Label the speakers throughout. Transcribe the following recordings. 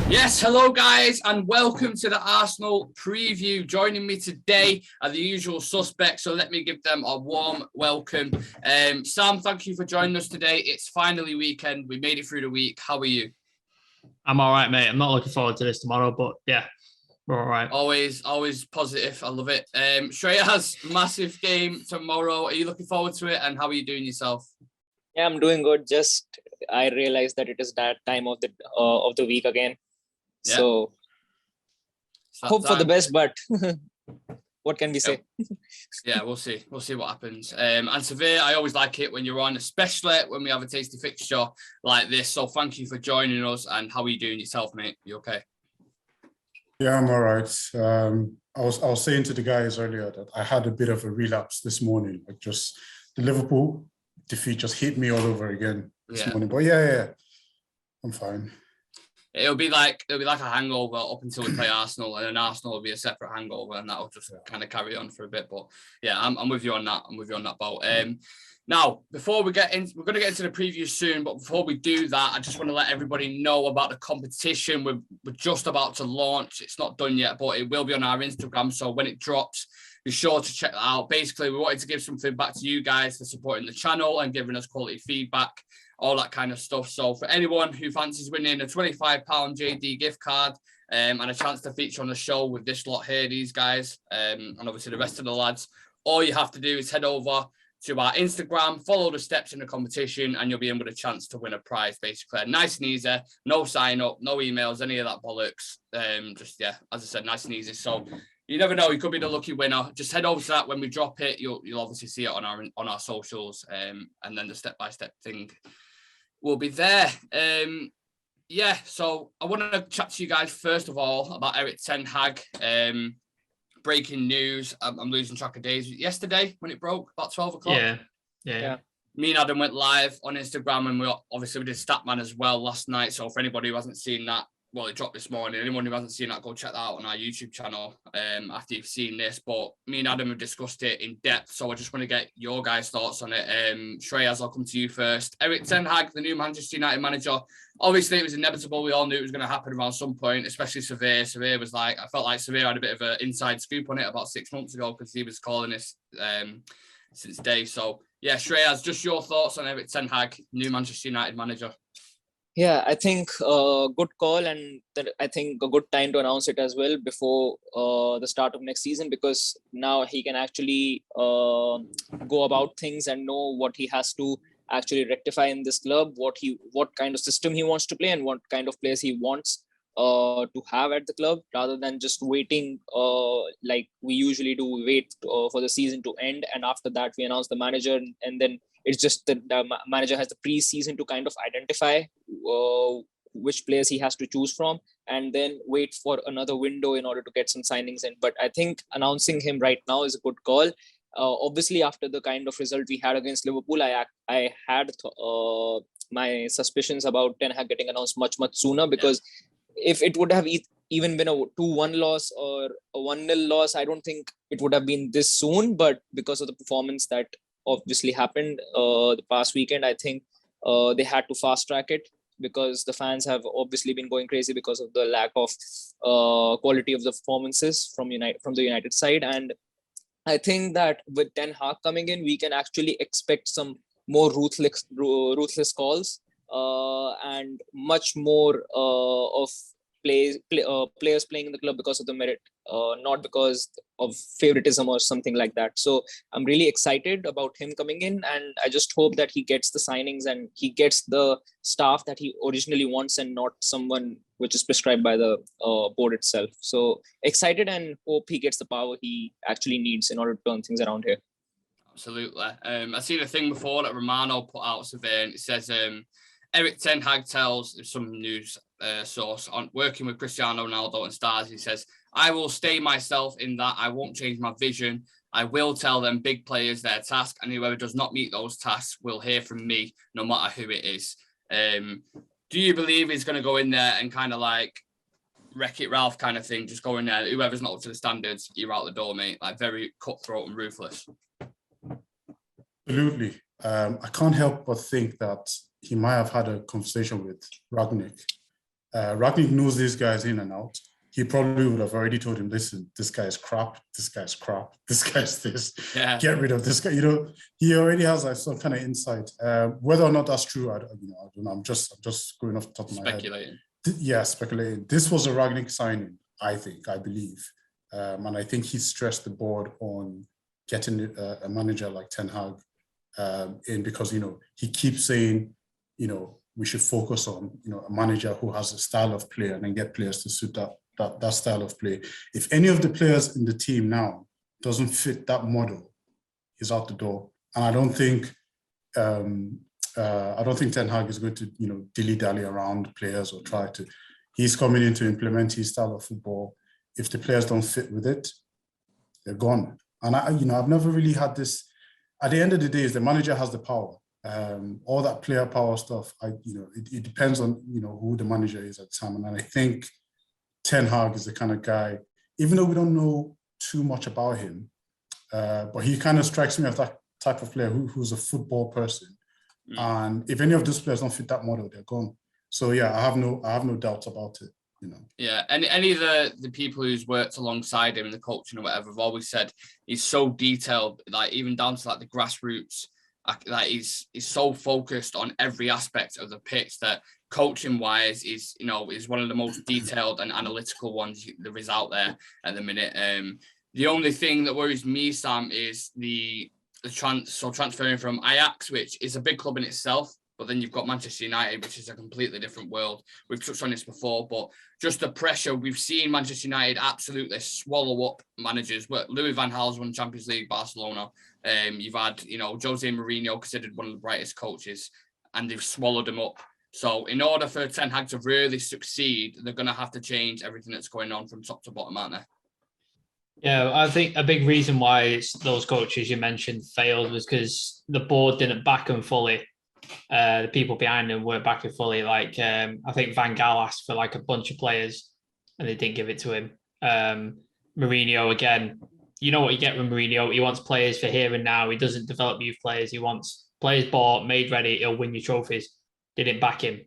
Speaker 1: Yes, hello guys, and welcome to the Arsenal preview. Joining me today are the usual suspects, so let me give them a warm welcome. Sam, thank you for joining us today. It's finally weekend. We made it through the week. How are you?
Speaker 2: I'm all right, mate. I'm not looking forward to this tomorrow, but yeah, we're all right.
Speaker 1: Always positive. I love it. Shreyas, massive game tomorrow. Are you looking forward to it? And how are you doing yourself?
Speaker 3: Yeah, I'm doing good. Just I realized that it is that time of the week again.
Speaker 1: Yeah.
Speaker 3: So hope for the best, but what can we say?
Speaker 1: Yeah, we'll see. We'll see what happens. And Civir, I always like it when you're on, especially when we have a tasty fixture like this. So thank you for joining us. And how are you doing yourself, mate? You okay?
Speaker 4: Yeah, I'm all right. I was saying to the guys earlier that I had a bit of a relapse this morning. Like just the Liverpool defeat just hit me all over again this morning. But yeah, I'm fine.
Speaker 1: It'll be like a hangover up until we play Arsenal, and then Arsenal will be a separate hangover, and that'll just kind of carry on for a bit. But yeah, I'm with you on that. I'm with you on that boat. Now, before we get in, we're going to get into the preview soon. But before we do that, I just want to let everybody know about the competition. We're just about to launch. It's not done yet, but it will be on our Instagram. So when it drops, be sure to check that out. Basically, we wanted to give something back to you guys for supporting the channel and giving us quality feedback, all that kind of stuff. So for anyone who fancies winning a £25 JD gift card and a chance to feature on the show with this lot here, these guys, and obviously the rest of the lads, all you have to do is head over to our Instagram, follow the steps in the competition, and you'll be in with a chance to win a prize, basically. Nice and easy, no sign up, no emails, any of that bollocks. As I said, nice and easy. So you never know, you could be the lucky winner. Just head over to that. When we drop it, you'll obviously see it on our socials, and then the step-by-step thing will be there. So I want to chat to you guys first of all about Erik ten Hag. Breaking news. I'm losing track of days. Yesterday when it broke, about 12 o'clock.
Speaker 2: Yeah.
Speaker 1: Me and Adam went live on Instagram, and we did Statman as well last night. So for anybody who hasn't seen that, well, it dropped this morning. Anyone who hasn't seen that, go check that out on our YouTube channel after you've seen this. But me and Adam have discussed it in depth, so I just want to get your guys' thoughts on it. Shreyas, I'll come to you first. Erik ten Hag, the new Manchester United manager. Obviously, it was inevitable. We all knew it was going to happen around some point, especially Civir. Civir was like, I felt like Civir had a bit of an inside scoop on it about 6 months ago because he was calling this since day. So, yeah, Shreyas, just your thoughts on Erik ten Hag, new Manchester United manager.
Speaker 3: Yeah, I think a good call, and I think a good time to announce it as well before the start of next season, because now he can actually go about things and know what he has to actually rectify in this club, what kind of system he wants to play and what kind of players he wants to have at the club, rather than just waiting like we usually do. We wait for the season to end, and after that we announce the manager, and then it's just that the manager has the pre-season to kind of identify which players he has to choose from, and then wait for another window in order to get some signings in. But I think announcing him right now is a good call. Obviously, after the kind of result we had against Liverpool, I had my suspicions about Ten Hag getting announced much sooner, because if it would have even been a 2-1 loss or a 1-0 loss, I don't think it would have been this soon. But because of the performance that obviously happened the past weekend, I think they had to fast track it, because the fans have obviously been going crazy because of the lack of quality of the performances from the United side. And I think that with Ten Hag coming in, we can actually expect some more ruthless calls and much more of players playing in the club because of the merit, not because of favoritism or something like that. So I'm really excited about him coming in, and I just hope that he gets the signings and he gets the staff that he originally wants, and not someone which is prescribed by the board itself. So excited, and hope he gets the power he actually needs in order to turn things around here.
Speaker 1: Absolutely. I seen a thing before that Romano put out, Civir, and it says Erik ten Hag tells some news source on working with Cristiano Ronaldo and stars. He says, I will stay myself in that I won't change my vision. I will tell them big players their task, and whoever does not meet those tasks will hear from me, no matter who it is. Do you believe he's going to go in there and kind of like Wreck-It Ralph kind of thing, just go in there, whoever's not up to the standards, you're out the door, mate, like very cutthroat and ruthless?
Speaker 4: Absolutely. I can't help but think that he might have had a conversation with Ragnick Ragnick knows these guys in and out. He probably would have already told him, listen, this guy's crap, this guy's crap, this guy's this.
Speaker 1: Yeah.
Speaker 4: Get rid of this guy. He already has like some kind of insight. Whether or not that's true, I don't know. I'm just going off the top of my head.
Speaker 1: Speculating.
Speaker 4: Yeah, speculating. This was a Ragnick signing, I believe. And I think he stressed the board on getting a manager like Ten Hag in, because, he keeps saying, we should focus on, a manager who has a style of play and then get players to suit that style of play. If any of the players in the team now doesn't fit that model, he's out the door. And I don't think Ten Hag is going to, dilly-dally around players or try to. He's coming in to implement his style of football. If the players don't fit with it, they're gone. And I've never really had this. At the end of the day, the manager has the power. All that player power stuff, it depends on, who the manager is at the time. And I think Ten Hag is the kind of guy, even though we don't know too much about him, but he kind of strikes me as that type of player who's a football person. And if any of those players don't fit that model, they're gone. So yeah, I have no doubts about it.
Speaker 1: Yeah, any of the people who's worked alongside him in the coaching or whatever have always said he's so detailed, like even down to like the grassroots. Like he's so focused on every aspect of the pitch that coaching wise is one of the most detailed and analytical ones there is out there at the minute. The only thing that worries me, Sam, is the transferring from Ajax, which is a big club in itself, but then you've got Manchester United, which is a completely different world. We've touched on this before, but just the pressure, we've seen Manchester United absolutely swallow up managers. Louis van Gaal's won Champions League, Barcelona. You've had, Jose Mourinho, considered one of the brightest coaches, and they've swallowed him up. So in order for Ten Hag to really succeed, they're going to have to change everything that's going on from top to bottom, aren't they?
Speaker 2: Yeah, I think a big reason why those coaches you mentioned failed was because the board didn't back them fully. The people behind them weren't backing fully. Like, I think Van Gaal asked for like a bunch of players and they didn't give it to him. Mourinho, again, you know what you get with Mourinho. He wants players for here and now. He doesn't develop youth players. He wants players bought, made ready. He'll win you trophies. They didn't back him.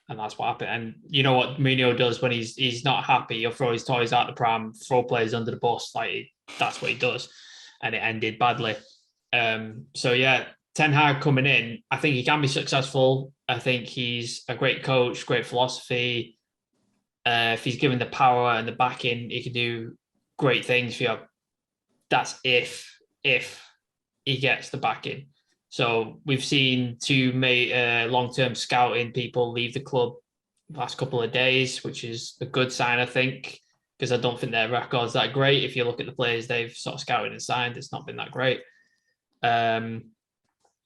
Speaker 2: And that's what happened. And you know what Mourinho does when he's not happy? He'll throw his toys out the pram, throw players under the bus. That's what he does. And it ended badly. So yeah, Ten Hag coming in, I think he can be successful. I think he's a great coach, great philosophy. If he's given the power and the backing, he can do great things for you. That's if he gets the backing. So we've seen two long-term scouting people leave the club the last couple of days, which is a good sign, I think, because I don't think their record's that great. If you look at the players they've sort of scouted and signed, it's not been that great.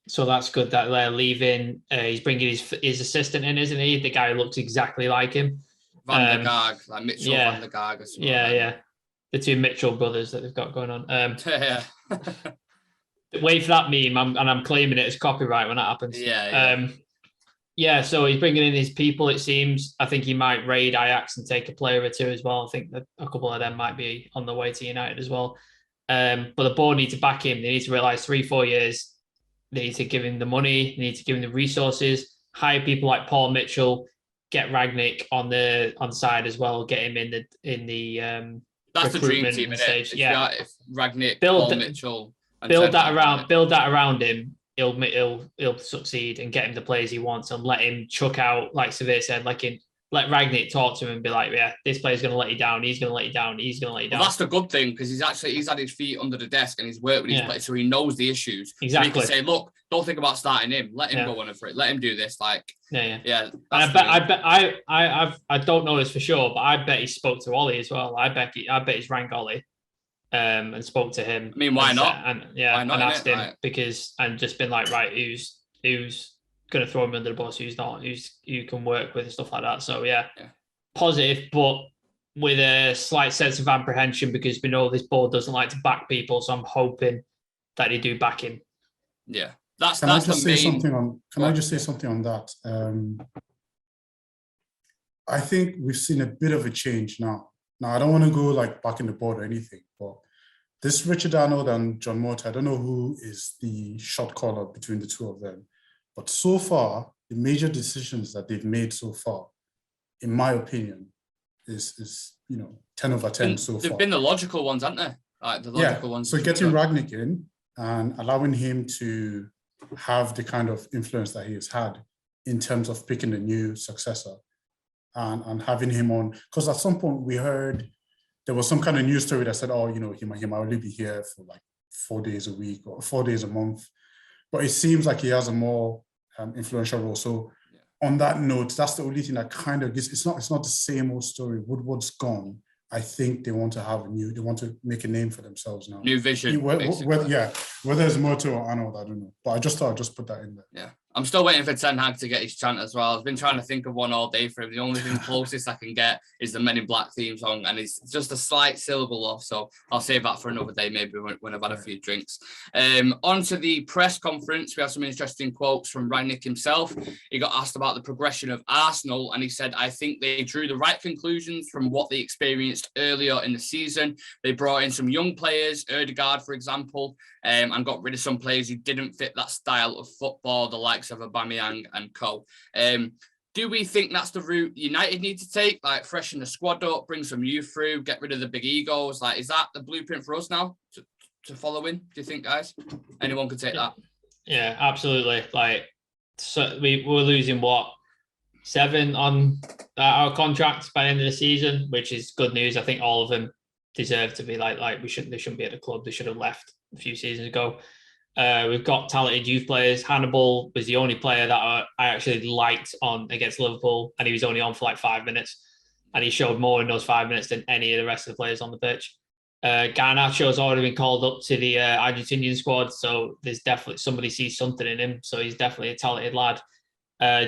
Speaker 2: So that's good that they're leaving. He's bringing his assistant in, isn't he? The guy who looks exactly like him.
Speaker 1: Van der Gaag, like Mitchell Van der Gaag.
Speaker 2: Yeah. The two Mitchell brothers that they've got going on.
Speaker 1: Yeah.
Speaker 2: Wait for that meme, I'm claiming it as copyright when that happens.
Speaker 1: Yeah.
Speaker 2: So he's bringing in his people, it seems. I think he might raid Ajax and take a player or two as well. I think that a couple of them might be on the way to United as well. But the board need to back him. They need to realise 3-4 years. They need to give him the money. They need to give him the resources. Hire people like Paul Mitchell. Get Ragnick on the side as well. Get him in the
Speaker 1: that's the dream team, isn't it? If Ragnick, Paul Mitchell.
Speaker 2: Build that around him. He'll succeed and get him the players he wants and let him chuck out, like Civir said, let Ragnick talk to him and be like, yeah, this player's going to let you down. He's going to let you down. He's going to let you down.
Speaker 1: Well, that's the good thing because he's had his feet under the desk and he's worked with his players, so he knows the issues.
Speaker 2: Exactly.
Speaker 1: So he can say, look, don't think about starting him. Let him go on for it. Let him do this.
Speaker 2: Yeah. I don't know this for sure, but I bet he spoke to Ollie as well. I bet he's rang Ollie. And spoke to him.
Speaker 1: I mean, why not?
Speaker 2: Why not? And asked him and just been like, right, who's going to throw him under the bus, who's not, who can work with and stuff like that. So yeah, positive, but with a slight sense of apprehension because we know this board doesn't like to back people. So I'm hoping that they do back him.
Speaker 1: Yeah,
Speaker 4: Can I just say something on that? I think we've seen a bit of a change now. Now, I don't want to go back in the board or anything, but this Richard Arnold and John Mota, I don't know who is the shot caller between the two of them. But so far, the major decisions that they've made so far, in my opinion, is 10 over 10 so far.
Speaker 1: They've been the logical ones, haven't they? Like the logical ones.
Speaker 4: So getting Rangnick in and allowing him to have the kind of influence that he has had in terms of picking a new successor and having him on, because at some point we heard there was some kind of news story that said, he might only be here for like 4 days a week or 4 days a month. But it seems like he has a more influential role. So on that note, that's the only thing that kind of gives, it's not the same old story. Woodward's gone. I think they want to make a name for themselves now.
Speaker 1: New vision.
Speaker 4: Whether it's Moto or Arnold, I don't know. But I just thought I'd just put that in there.
Speaker 1: Yeah. I'm still waiting for Ten Hag to get his chant as well. I've been trying to think of one all day for him. The only thing closest I can get is the Men in Black theme song, and it's just a slight syllable off. So I'll save that for another day, maybe when I've had a few drinks. On to the press conference. We have some interesting quotes from Rangnick himself. He got asked about the progression of Arsenal, and he said, I think they drew the right conclusions from what they experienced earlier in the season. They brought in some young players, Ødegaard, for example, and got rid of some players who didn't fit that style of football, the likes of Aubameyang and co. Do we think that's the route United need to take? Like freshen the squad up, bring some youth through, get rid of the big egos? Like, is that the blueprint for us now to follow in? Do you think, guys? Anyone could take that?
Speaker 2: Yeah, absolutely. Like, so we're losing 7 on our contracts by the end of the season, which is good news. I think all of them deserve to be like they shouldn't be at the club. They should have left a few seasons ago. We've got talented youth players. Hannibal was the only player that I actually liked on against Liverpool, and he was only on for like 5 minutes, and he showed more in those 5 minutes than any of the rest of the players on the pitch. Garnacho's already been called up to the Argentinian squad, so there's definitely somebody sees something in him, so he's definitely a talented lad.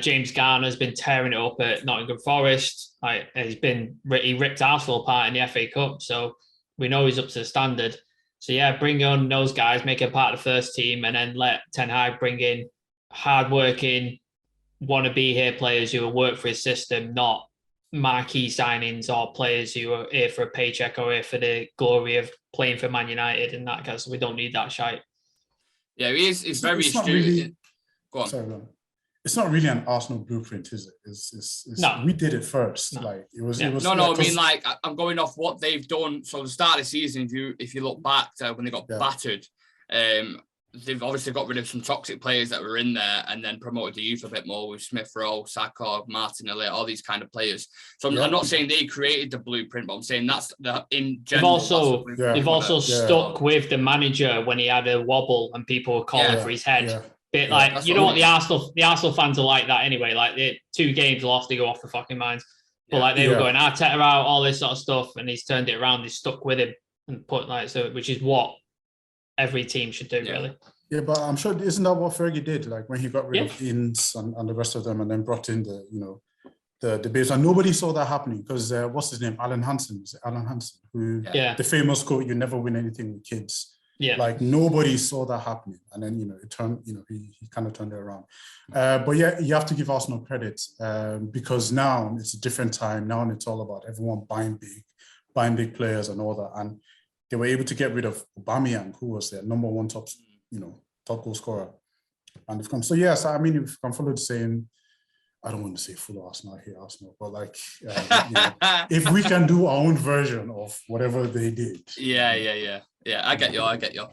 Speaker 2: James Garner's been tearing it up at Nottingham Forest. He ripped Arsenal apart in the FA Cup, so we know he's up to the standard. So yeah, bring on those guys, make it part of the first team, and then let Ten Hag bring in hard-working, want-to-be-here players who will work for his system, not marquee signings or players who are here for a paycheck or here for the glory of playing for Man United and that, because we don't need that shite.
Speaker 1: Yeah, he's very astute.
Speaker 4: Really,
Speaker 1: go on.
Speaker 4: Sorry, it's not really an Arsenal blueprint, is it?
Speaker 2: No.
Speaker 4: We did it first. No. Like it was.
Speaker 1: I mean, like I'm going off what they've done. So the start of the season, if you look back to when they got battered, they've obviously got rid of some toxic players that were in there, and then promoted the youth a bit more with Smith Rowe, Saka, Martinelli, all these kind of players. So I'm not saying they created the blueprint, but I'm saying that's in general.
Speaker 2: They've also stuck with the manager when he had a wobble and people were calling for his head. Bit like, you know what, the Arsenal fans are like that anyway. Like, the 2 games lost, they go off the fucking minds. But like they were going Arteta out, all this sort of stuff, and he's turned it around. He's stuck with him and put which is what every team should do, really.
Speaker 4: Yeah, but I'm sure, isn't that what Fergie did? Like when he got rid of Ince and the rest of them, and then brought in the babes, and nobody saw that happening because what's his name, Alan Hansen, who the famous quote, "You never win anything with kids." Yeah, like nobody saw that happening, and then it turned. He kind of turned it around. But yeah, you have to give Arsenal credit because now it's a different time. Now it's all about everyone buying big players and all that, and they were able to get rid of Aubameyang, who was their number 1 top goal scorer, and they've come. So yes, I mean, if I'm followed saying, I don't want to say full Arsenal, I hate Arsenal, but like, if we can do our own version of whatever they did.
Speaker 1: Yeah, I get you.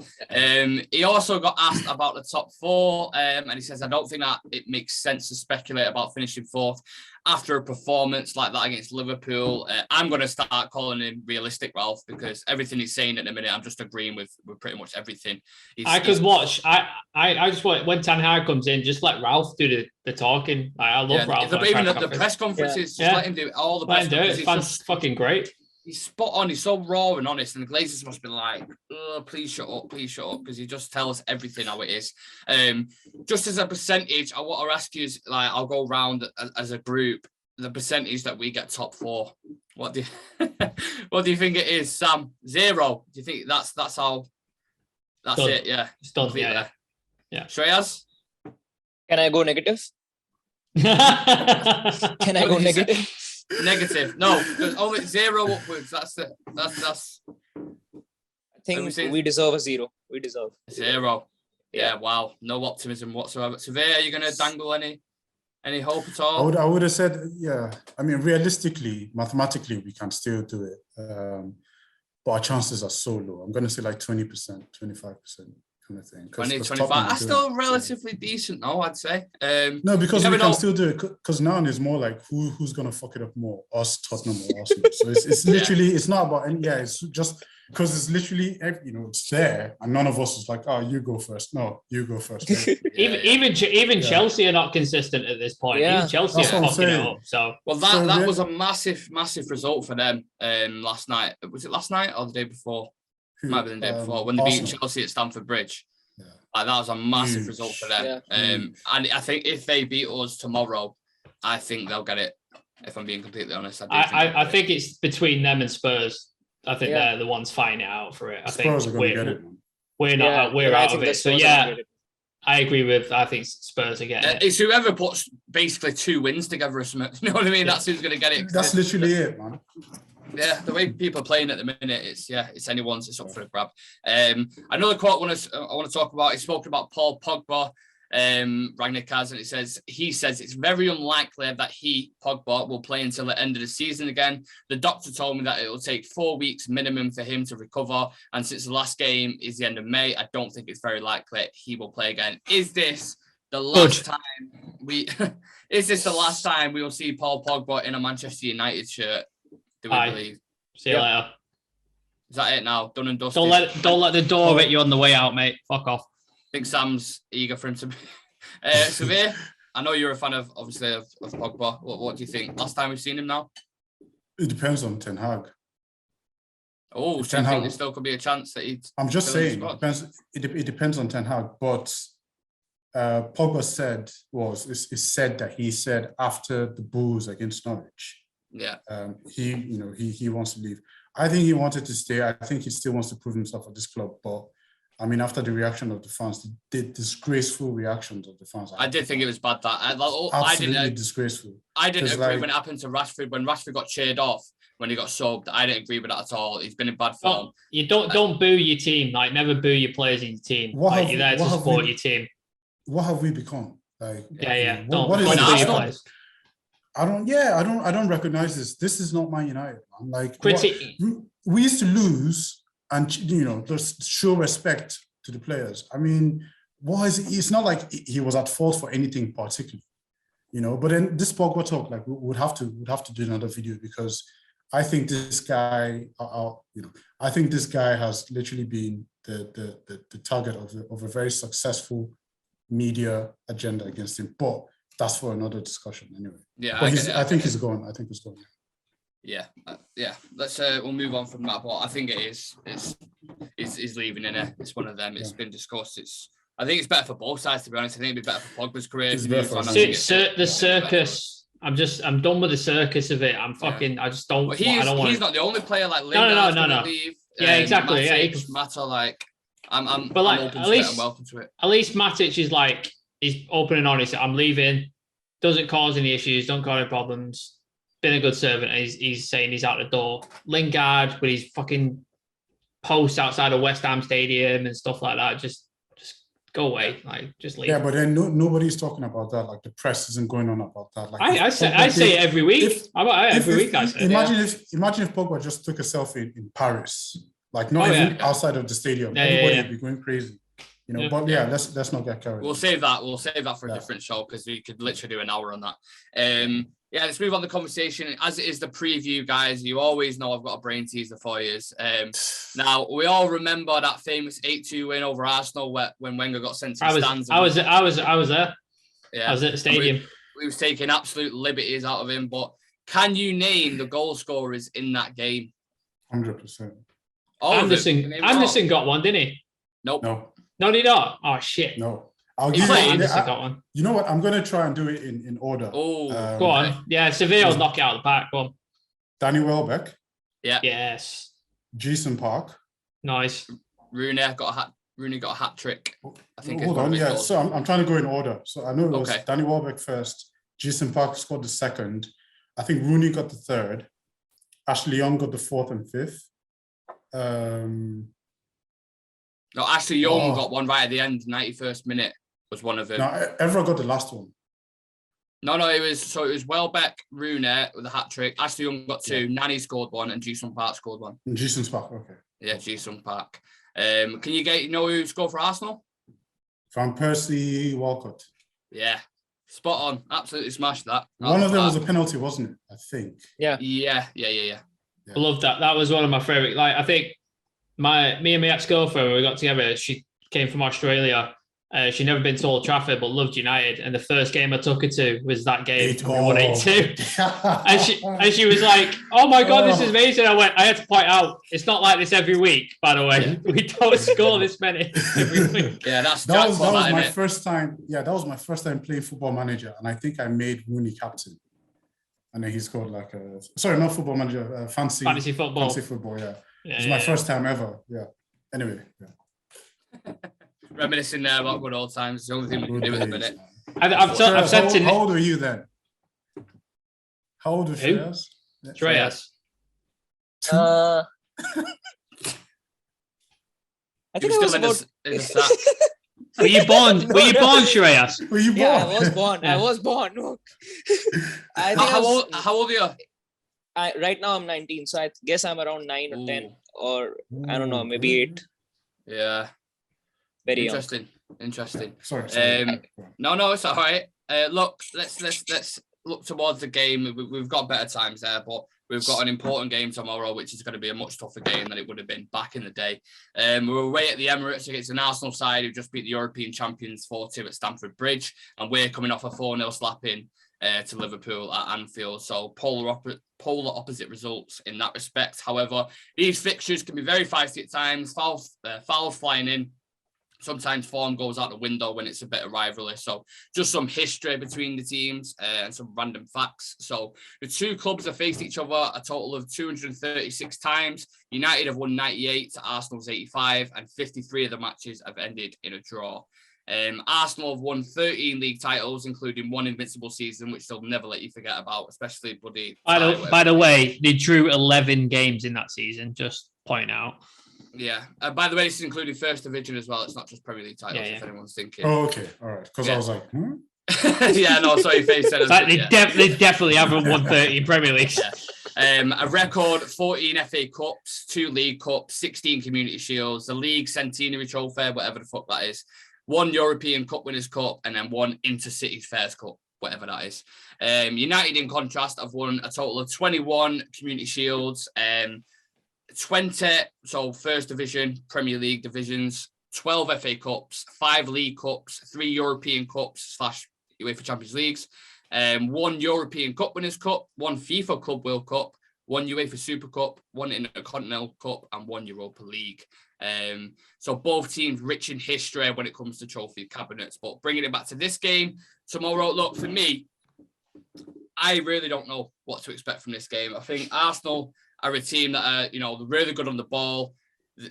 Speaker 1: He also got asked about the top 4, and he says, I don't think that it makes sense to speculate about finishing 4th after a performance like that against Liverpool. I'm going to start calling him realistic, Ralph, because everything he's saying at the minute, I'm just agreeing with pretty much everything. I
Speaker 2: just want, when Ten Hag comes in, just let Ralph do the talking. I love Ralph.
Speaker 1: Even the press conferences, just let him do all the press conferences.
Speaker 2: It's fucking great.
Speaker 1: He's spot on. He's so raw and honest, and the Glazers must be like, oh, please shut up, because he just tells everything how it is. Just as a percentage, I want to ask you, like, I'll go round as a group, the percentage that we get top 4. What do you think it is, Sam? 0. Do you think that's how? That's done. It. Yeah,
Speaker 2: it's done.
Speaker 1: Yeah. Shreyas?
Speaker 3: Can I go negative? Can I go negative?
Speaker 1: Negative. No, there's only 0 upwards. That's it. That's.
Speaker 3: I think we deserve a 0. We deserve
Speaker 1: 0. Yeah. Wow. No optimism whatsoever. Civir, are you going to dangle any Any hope at all?
Speaker 4: I would have said, yeah. I mean, realistically, mathematically, we can still do it. But our chances are so low. I'm going to say like 20%, 25% kind of thing.
Speaker 1: 20, 25. That's still relatively decent, though, I'd say.
Speaker 4: No, because we can still do it. Because now it's more like who's going to fuck it up more, us, Tottenham, or Arsenal. So it's literally, it's not about any, it's just because it's literally, it's there. And none of us is like, oh, you go first. No, you go first. Right?
Speaker 2: Even Chelsea are not consistent at this point.
Speaker 3: Yeah.
Speaker 2: Even Chelsea are fucking it up. So
Speaker 1: that was a massive result for them last night. Was it last night or the day before? Might have been the day before when they beat Chelsea at Stamford Bridge. Yeah. That was a massive result for them. Yeah. And I think if they beat us tomorrow, I think they'll get it. If I'm being completely honest,
Speaker 2: I think it's between them and Spurs. I think they're the ones fighting it out for it. I
Speaker 4: Spurs
Speaker 2: think
Speaker 4: are going to get it.
Speaker 2: We're not. We're out of it. So I agree with. I think Spurs are getting it.
Speaker 1: It's whoever puts basically 2 wins together or something. You know what I mean? That's who's going to get it.
Speaker 4: That's literally it, man.
Speaker 1: Yeah, the way people are playing at the minute, it's anyone's. It's up for a grab. Another quote I want to talk about. He spoke about Paul Pogba. Ragnar Kaz, and he says it's very unlikely that Pogba will play until the end of the season again. The doctor told me that it will take 4 weeks minimum for him to recover, and since the last game is the end of May, I don't think it's very likely he will play again. Is this the last time is this the last time we will see Paul Pogba in a Manchester United shirt? Do we believe?
Speaker 2: See you later.
Speaker 1: Is that it now? Done and dusted.
Speaker 2: Don't let the door hit you on the way out, mate. Fuck off.
Speaker 1: I think Sam's eager for him to be. Civir, I know you're a fan of Pogba. What do you think? Last time we've seen him now?
Speaker 4: It depends on Ten Hag.
Speaker 1: Oh, so you think there still could be a chance that he'd...
Speaker 4: I'm just saying, it depends on Ten Hag, but Pogba said that he said after the booze against Norwich, he wants to leave. I think he wanted to stay. I think he still wants to prove himself at this club, but I mean, after the reaction of the fans, the disgraceful reactions of the fans.
Speaker 1: I did think it was bad that.
Speaker 4: Absolutely disgraceful.
Speaker 1: I didn't agree when it happened to Rashford. When Rashford got cheered off, when he got subbed, I didn't agree with that at all. He's been in bad form.
Speaker 2: Well, you don't boo your team. Like, never boo your players in your team. You're there to support your team.
Speaker 4: What have we become? Like,
Speaker 2: What is Arsenal?
Speaker 4: I don't recognize this. This is not Man United. I'm like, we used to lose. And, just show respect to the players. I mean, it's not like he was at fault for anything particularly, but then this Pogba talk, like, we would have to do another video, because I think this guy, I think this guy has literally been the target of a very successful media agenda against him. But that's for another discussion anyway.
Speaker 1: Yeah,
Speaker 4: I think he's gone.
Speaker 1: Yeah. Let's we'll move on from that. But I think it's leaving in it. It's one of them. It's been discussed. I think it's better for both sides, to be honest. I think it'd be better for Pogba's career.
Speaker 2: The circus. I'm done with the circus of it. I just don't.
Speaker 1: But he's not the only player like Lingard's no. Leave.
Speaker 2: Yeah, exactly.
Speaker 1: Matic, Mata, like I'm open to it. I'm welcome to it.
Speaker 2: At least Matic is like, he's open and honest. I'm leaving. Doesn't cause any issues. Don't cause any problems. Been a good servant. He's saying he's out the door. Lingard with his fucking posts outside of West Ham Stadium and stuff like that. Just go away. Like, just leave.
Speaker 4: Yeah, but then nobody's talking about that. Like, the press isn't going on about that. Like,
Speaker 2: I say it every week. Every week I say.
Speaker 4: Imagine if Pogba just took a selfie in Paris, like not even outside of the stadium. Everybody would be going crazy. But let's not get carried.
Speaker 1: We'll save that for a different show, because we could literally do an hour on that. Let's move on to the conversation. As it is the preview, guys, you always know I've got a brain teaser for you. Now, we all remember that famous 8-2 win over Arsenal when Wenger got sent to the stands.
Speaker 2: I was there. Yeah. I was at the stadium.
Speaker 1: We was taking absolute liberties out of him. But can you name the goal scorers in that game?
Speaker 4: 100%.
Speaker 2: Anderson got one, didn't he?
Speaker 1: Nope.
Speaker 2: No, did he not? Oh, shit.
Speaker 4: No. I'll give got one. You know what? I'm going to try and do it in order.
Speaker 1: Oh,
Speaker 2: go on. Yeah, Seville will knock it out of the park. Go on.
Speaker 4: Danny Welbeck.
Speaker 1: Yeah.
Speaker 2: Yes.
Speaker 4: Jason Park.
Speaker 2: Nice.
Speaker 1: Rooney got a hat trick. I think.
Speaker 4: Hold on. Yeah. So I'm trying to go in order. So I know it was Danny Welbeck first. Jason Park scored the second. I think Rooney got the third. Ashley Young got the fourth and fifth.
Speaker 1: No, Ashley Young got one right at the end. 91st minute was one of them.
Speaker 4: No, Evra got the last one.
Speaker 1: No, it was Welbeck, Rooney with a hat trick. Ashley Young got 2. Nani scored 1, and Ji-sung Park scored 1.
Speaker 4: Ji-sung Park, okay.
Speaker 1: Yeah, Ji-sung Park. Can you know who scored for Arsenal?
Speaker 4: Van Persie, Walcott.
Speaker 1: Yeah, spot on. Absolutely smashed that.
Speaker 4: One of them was a penalty, wasn't it? I think.
Speaker 1: Yeah.
Speaker 2: I love that. That was one of my favorite. Like, I think me and my ex-girlfriend, when we got together, she came from Australia. She'd never been to Old Trafford, but loved United. And the first game I took her to was that game. We won 8-2. and she was like, "Oh my God, this is amazing." I had to point out, it's not like this every week, by the way. Yeah. We don't score this many every week.
Speaker 1: Yeah,
Speaker 4: that was my first time. Yeah, that was my first time playing Football Manager. And I think I made Rooney captain. And then he scored not Football Manager, fancy football. Fancy football, yeah. It was my first time ever. Yeah. Anyway, yeah.
Speaker 1: Reminiscing there about good old times. It's the only thing we can do at the minute.
Speaker 2: I've said to
Speaker 4: how old were you then? How old was Shreyas?
Speaker 2: Shreyas.
Speaker 3: I think I was about...
Speaker 2: Were you born, Shreyas?
Speaker 4: Were you born?
Speaker 3: Yeah, I was born. I was born. Look.
Speaker 1: How old are you?
Speaker 3: Right now I'm 19, so I guess I'm around 9 or 10, or I don't know, maybe 8.
Speaker 1: Yeah.
Speaker 3: Very
Speaker 1: interesting.
Speaker 4: Sorry.
Speaker 1: No, it's all right. Look, let's look towards the game. We've got better times there, but we've got an important game tomorrow, which is going to be a much tougher game than it would have been back in the day. We're away at the Emirates against an Arsenal side who just beat the European champions 4-2 at Stamford Bridge, and we're coming off a 4-0 slapping to Liverpool at Anfield. So polar opposite results in that respect. However, these fixtures can be very feisty at times. Fouls flying in. Sometimes form goes out the window when it's a bit of rivalry. So just some history between the teams and some random facts. So the two clubs have faced each other a total of 236 times. United have won 98 to Arsenal's 85, and 53 of the matches have ended in a draw. Arsenal have won 13 league titles, including one invincible season, which they'll never let you forget about, especially bloody...
Speaker 2: By the way, they drew 11 games in that season, just point out.
Speaker 1: Yeah. By the way, this is including First Division as well. It's not just Premier League titles, if anyone's thinking.
Speaker 4: Oh, okay. All right. Because I was like,
Speaker 1: yeah, no, sorry, face said
Speaker 2: they definitely haven't won 30 Premier Leagues.
Speaker 1: Yeah. A record 14 FA Cups, 2 League Cups, 16 Community Shields, the League Centenary Trophy, whatever the fuck that is, 1 European Cup Winners' Cup, and then 1 Intercity Fairs Cup, whatever that is. United, in contrast, have won a total of 21 Community Shields, 20, so First Division, Premier League divisions, 12 FA Cups, 5 League Cups, 3 European Cups / UEFA Champions Leagues, 1 European Cup Winners' Cup, 1 FIFA Club World Cup, 1 UEFA Super Cup, 1 Intercontinental Cup, and 1 Europa League. So both teams rich in history when it comes to trophy cabinets. But bringing it back to this game tomorrow, look, for me, I really don't know what to expect from this game. I think Arsenal are a team that are, they're really good on the ball.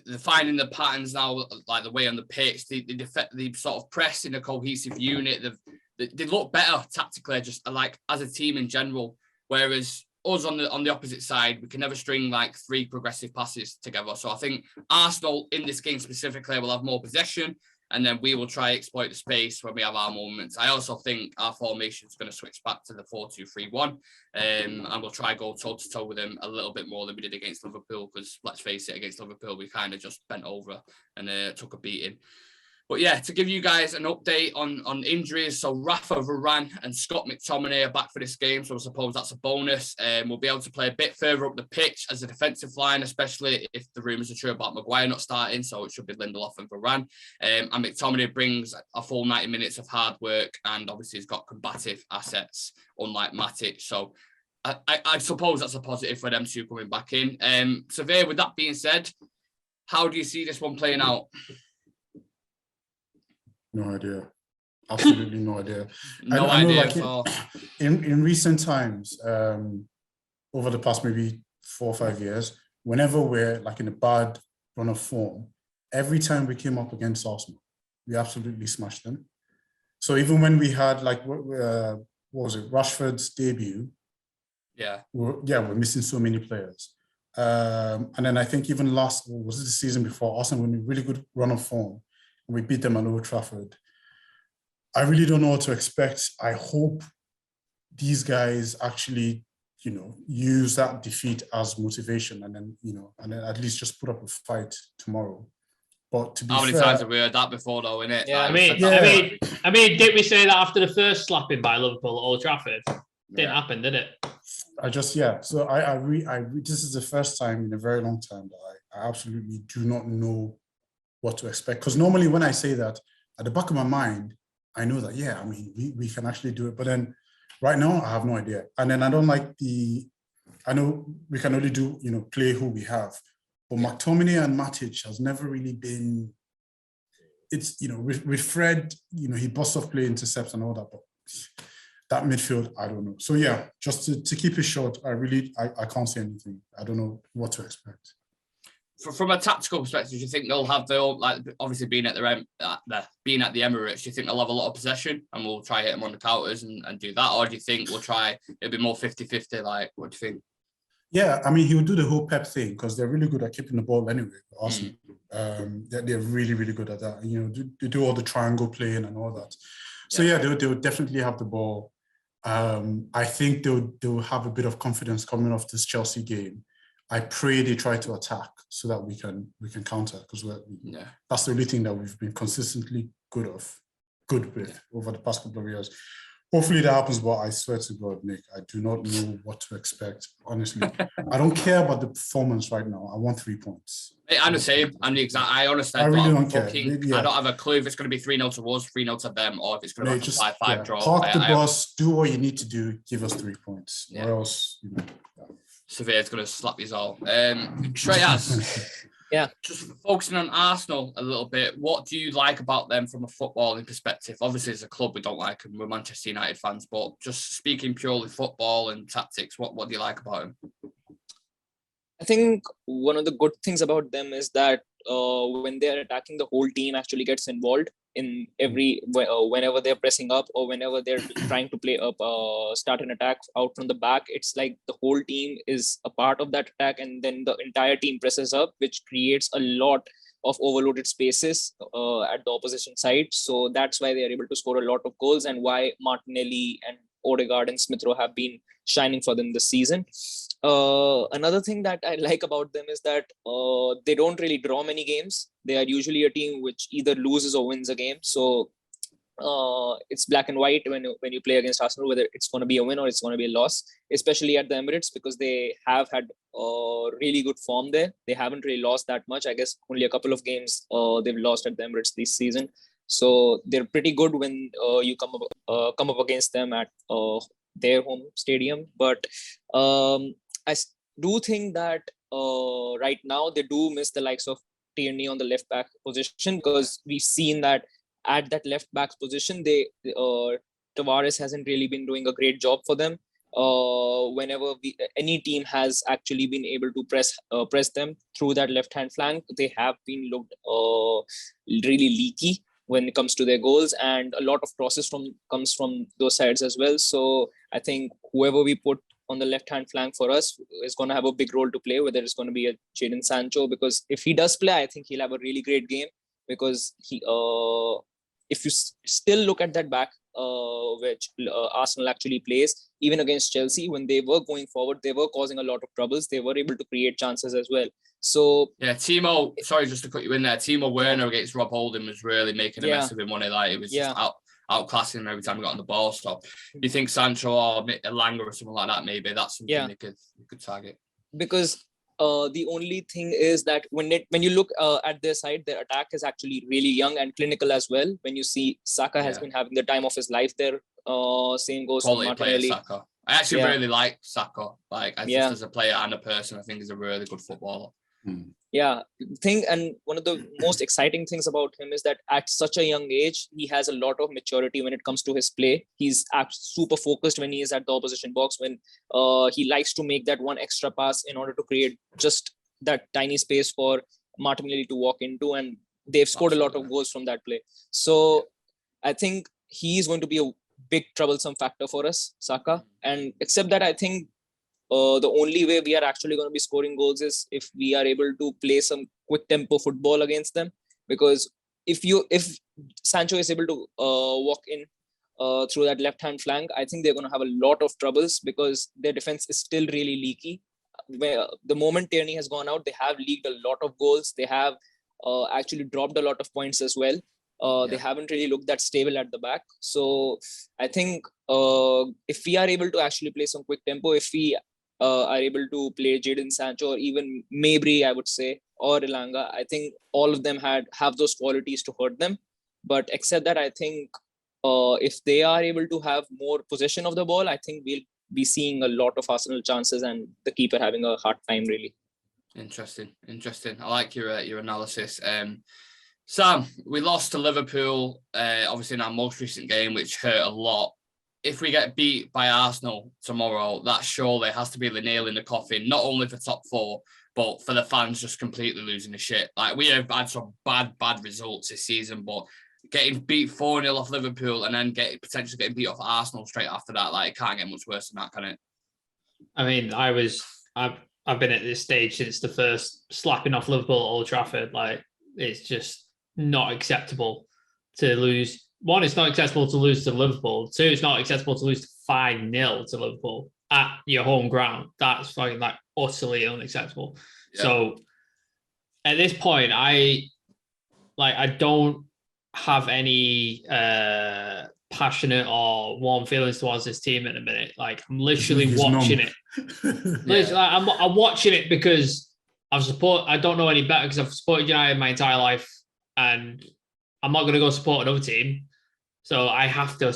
Speaker 1: They're finding the patterns now, like the way on the pitch. They sort of press in a cohesive unit. They look better tactically, just like as a team in general. Whereas us on the opposite side, we can never string like 3 progressive passes together. So I think Arsenal in this game specifically will have more possession, and then we will try exploit the space when we have our moments. I also think our formation is going to switch back to the 4-2-3-1, and we'll try go toe-to-toe with them a little bit more than we did against Liverpool, because let's face it, against Liverpool, we kind of just bent over and took a beating. But yeah, to give you guys an update on injuries, so Rafa Varane and Scott McTominay are back for this game, so I suppose that's a bonus. We'll be able to play a bit further up the pitch as a defensive line, especially if the rumours are true about Maguire not starting, so it should be Lindelof and Varane. And McTominay brings a full 90 minutes of hard work, and obviously he's got combative assets, unlike Matic. So I suppose that's a positive for them two coming back in. Civir, with that being said, how do you see this one playing out?
Speaker 4: No idea. Absolutely no idea.
Speaker 1: No
Speaker 4: I know,
Speaker 1: idea
Speaker 4: like
Speaker 1: at all.
Speaker 4: In recent times, over the past maybe 4 or 5 years, whenever we're like in a bad run of form, every time we came up against Arsenal, we absolutely smashed them. So even when we had like, what was it, Rashford's debut?
Speaker 1: Yeah.
Speaker 4: We're missing so many players. And then I think even was it the season before, Arsenal were in a really good run of form. We beat them at Old Trafford. I really don't know what to expect. I hope these guys actually, use that defeat as motivation and then, and then at least just put up a fight tomorrow. But to be
Speaker 1: How many
Speaker 4: fair,
Speaker 1: times have we heard that before, though, innit?
Speaker 3: Yeah,
Speaker 2: I mean, did we say that after the first slapping by Liverpool at Old Trafford? Didn't happen, did it?
Speaker 4: So I this is the first time in a very long time that I absolutely do not know what to expect. Because normally when I say that, at the back of my mind, I know that, I mean, we can actually do it. But then right now, I have no idea. And then I don't like I know we can only do, play who we have. But McTominay and Matic has never really been, it's, with Fred, he busts off play, intercepts and all that. But that midfield, I don't know. So just to keep it short, I can't say anything. I don't know what to expect.
Speaker 1: From a tactical perspective, do you think they'll have their own, like, obviously being at the Emirates, do you think they'll have a lot of possession and we'll try hit them on the counters and do that? Or do you think it'll be more 50-50? Like, what do you think?
Speaker 4: Yeah, I mean, he'll do the whole Pep thing because they're really good at keeping the ball anyway. Arsenal, they're really, really good at that. They do all the triangle playing and all that. So they'll definitely have the ball. I think they'll have a bit of confidence coming off this Chelsea game. I pray they try to attack so that we can counter because that's the only thing that we've been consistently good with over the past couple of years. Hopefully that happens, but I swear to God, Nick, I do not know what to expect. Honestly, I don't care about the performance right now. I want 3 points.
Speaker 1: I'm the same. I'm the exact. I honestly,
Speaker 4: I really don't care.
Speaker 1: I don't have a clue if it's going to be 3-0 to us, 3-0 to them, or if it's going to be a 5-5 draw.
Speaker 4: Park the bus, do what you need to do, give us 3 points, or else.
Speaker 1: Civir's going to slap you all. Shreyas. Just focusing on Arsenal a little bit, what do you like about them from a footballing perspective? Obviously, as a club, we don't like them. We're Manchester United fans, but just speaking purely football and tactics, what do you like about them?
Speaker 3: I think one of the good things about them is that when they're attacking, the whole team actually gets involved in whenever they're pressing up or whenever they're trying to play up, start an attack out from the back. It's like the whole team is a part of that attack, and then the entire team presses up, which creates a lot of overloaded spaces at the opposition side. So that's why they are able to score a lot of goals, and why Martinelli and Odegaard and Smith Rowe have been shining for them this season. Another thing that I like about them is that they don't really draw many games. They are usually a team which either loses or wins a game. So it's black and white when you play against Arsenal, whether it's going to be a win or it's going to be a loss, especially at the Emirates, because they have had really good form there. They haven't really lost that much. I guess only a couple of games they've lost at the Emirates this season. So they're pretty good when you come up against them at their home stadium. But I do think that right now they do miss the likes of Tierney on the left back position, because we've seen that at that left back position, Tavares hasn't really been doing a great job for them. Whenever any team has actually been able to press them through that left hand flank, they have been looked really leaky when it comes to their goals, and a lot of crosses comes from those sides as well. So I think whoever we put on the left-hand flank for us is going to have a big role to play, whether it's going to be a Jadon Sancho, because if he does play, I think he'll have a really great game, because if you still look at that back, which Arsenal actually plays, even against Chelsea, when they were going forward, they were causing a lot of troubles. They were able to create chances as well. So
Speaker 1: sorry, just to cut you in there, Timo Werner against Rob Holding was really making a mess of him, wasn't he? Like, it was just outclassing him every time he got on the ball. So you think Sancho or Elanga or something like that, maybe that's something they could target?
Speaker 3: Because the only thing is that when you look at their side, their attack is actually really young and clinical as well. When you see Saka has been having the time of his life there, same goes for Martinelli.
Speaker 1: Saka. I actually really like Saka. Like, just as a player and a person, I think he's a really good footballer.
Speaker 3: Yeah, and one of the most exciting things about him is that at such a young age, he has a lot of maturity when it comes to his play. He's super focused when he is at the opposition box, when he likes to make that one extra pass in order to create just that tiny space for Martinelli to walk into, and they've scored a lot of goals from that play. So I think he is going to be a big troublesome factor for us, Saka. And except that, I think the only way we are actually going to be scoring goals is if we are able to play some quick tempo football against them. Because if Sancho is able to walk in through that left-hand flank, I think they're going to have a lot of troubles because their defense is still really leaky. Where the moment Tierney has gone out, they have leaked a lot of goals. They have actually dropped a lot of points as well. They haven't really looked that stable at the back. So I think if we are able to actually play some quick tempo, if we are able to play Jadon Sancho or even Mabry, I would say, or Ilanga, I think all of them have those qualities to hurt them. But except that, I think if they are able to have more possession of the ball, I think we'll be seeing a lot of Arsenal chances and the keeper having a hard time, really.
Speaker 1: Interesting. I like your analysis. Sam, we lost to Liverpool, obviously in our most recent game, which hurt a lot. If we get beat by Arsenal tomorrow, that surely has to be the nail in the coffin, not only for top 4, but for the fans just completely losing the shit. Like, we have had some bad results this season, but getting beat 4-0 off Liverpool and then potentially getting beat off Arsenal straight after that, like, it can't get much worse than that, can it?
Speaker 2: I mean, I've been at this stage since the first slapping off Liverpool at Old Trafford. Like, it's just not acceptable to lose. One, it's not acceptable to lose to Liverpool. 2, it's not acceptable to lose 5-0 to Liverpool at your home ground. That's fucking like utterly unacceptable. Yeah. So at this point, I don't have any passionate or warm feelings towards this team at the minute. Like, I'm literally watching it. Literally, like, I'm watching it because I don't know any better because I've supported United my entire life, and I'm not going to go support another team. So I have to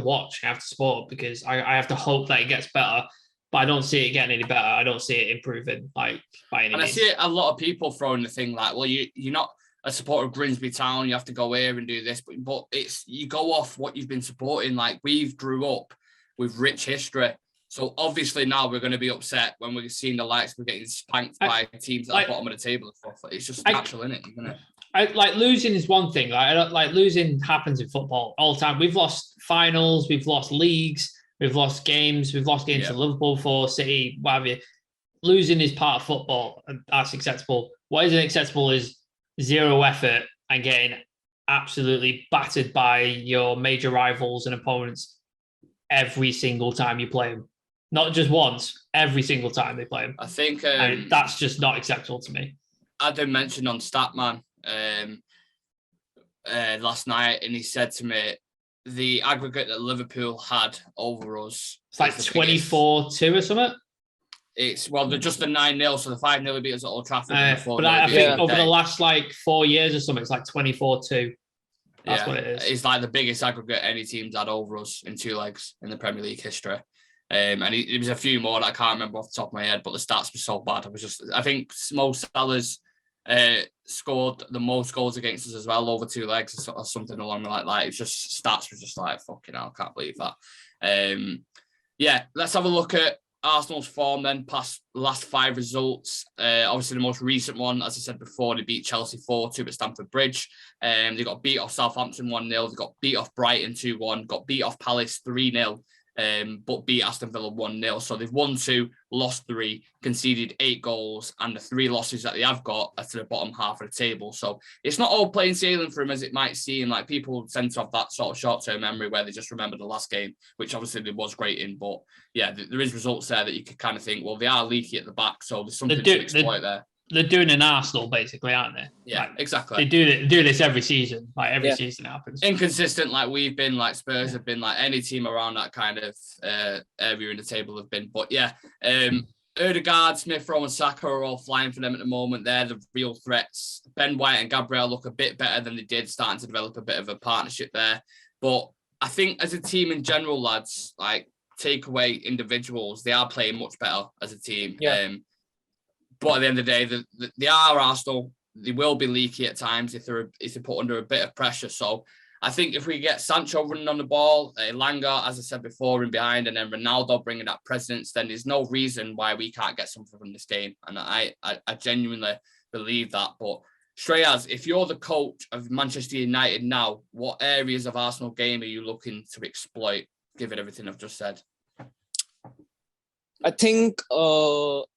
Speaker 2: watch, I have to support because I have to hope that it gets better, but I don't see it getting any better. I don't see it improving, like, by any means.
Speaker 1: I see a lot of people throwing the thing like, well, you're not a supporter of Grimsby Town, you have to go here and do this, but it's, you go off what you've been supporting. Like, we've grew up with rich history. So obviously now we're going to be upset when we're seeing the likes we're getting spanked by teams at the bottom of the table and stuff. It's just natural, isn't it?
Speaker 2: Like, losing is one thing. Like losing happens in football all the time. We've lost finals, we've lost leagues, we've lost games to Liverpool, for City, whatever. Losing is part of football, and that's acceptable. What isn't acceptable is zero effort and getting absolutely battered by your major rivals and opponents every single time you play them. Not just once, every single time they play them.
Speaker 1: I think
Speaker 2: and that's just not acceptable to me.
Speaker 1: Adam mentioned on Statman last night, and he said to me, the aggregate that Liverpool had over us,
Speaker 2: it's like 24-2 or something.
Speaker 1: It's, well, they're just a 9-0, so the 5-0 beat us at Old Trafford.
Speaker 2: But I think over the last 4 years or something, it's like 24-2. That's what it is. It's
Speaker 1: like the biggest aggregate any team's had over us in 2 legs in the Premier League history. And it was a few more that I can't remember off the top of my head, but the stats were so bad. I think Mo Salah's scored the most goals against us as well, over 2 legs or something along like that. It's just, stats were just like, fucking hell, I can't believe that. Let's have a look at Arsenal's form then, past the last 5 results. Obviously the most recent one, as I said before, they beat Chelsea 4-2 at Stamford Bridge. They got beat off Southampton 1-0. They got beat off Brighton 2-1. Got beat off Palace 3-0. But beat Aston Villa 1-0. So they've won 2, lost 3, conceded 8 goals, and the 3 losses that they have got are to the bottom half of the table. So it's not all plain sailing for them as it might seem. Like, people tend to have that sort of short-term memory where they just remember the last game, which obviously there was great in. But yeah, there is results there that you could kind of think, well, they are leaky at the back, so there's something to exploit there.
Speaker 2: They're doing an Arsenal, basically, aren't they?
Speaker 1: Yeah,
Speaker 2: like,
Speaker 1: exactly.
Speaker 2: They do this every season. Like, every season it happens.
Speaker 1: Inconsistent, like we've been, like Spurs have been, like any team around that kind of area in the table have been. But yeah, Ødegaard, Smith Rowe and Saka are all flying for them at the moment. They're the real threats. Ben White and Gabriel look a bit better than they did, starting to develop a bit of a partnership there. But I think as a team in general, lads, like, take away individuals, they are playing much better as a team.
Speaker 3: Yeah.
Speaker 1: But at the end of the day, they are Arsenal. They will be leaky at times if they're put under a bit of pressure. So I think if we get Sancho running on the ball, Langa, as I said before, in behind, and then Ronaldo bringing that presence, then there's no reason why we can't get something from this game. And I genuinely believe that. But Shreyas, if you're the coach of Manchester United now, what areas of Arsenal game are you looking to exploit, given everything I've just said?
Speaker 3: I think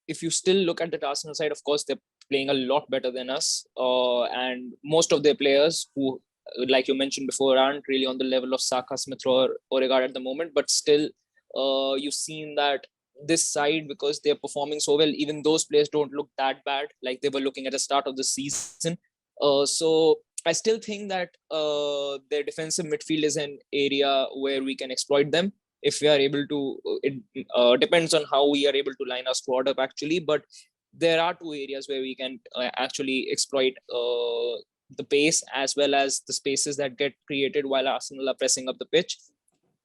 Speaker 3: if you still look at the Arsenal side, of course, they're playing a lot better than us. And most of their players who like you mentioned before, aren't really on the level of Saka, Smith or Odegaard at the moment. But still, you've seen that this side, because they're performing so well, even those players don't look that bad like they were looking at the start of the season. So I still think that their defensive midfield is an area where we can exploit them if we are able to. It depends on how we are able to line our squad up actually, but there are two areas where we can actually exploit the pace as well as the spaces that get created while Arsenal are pressing up the pitch.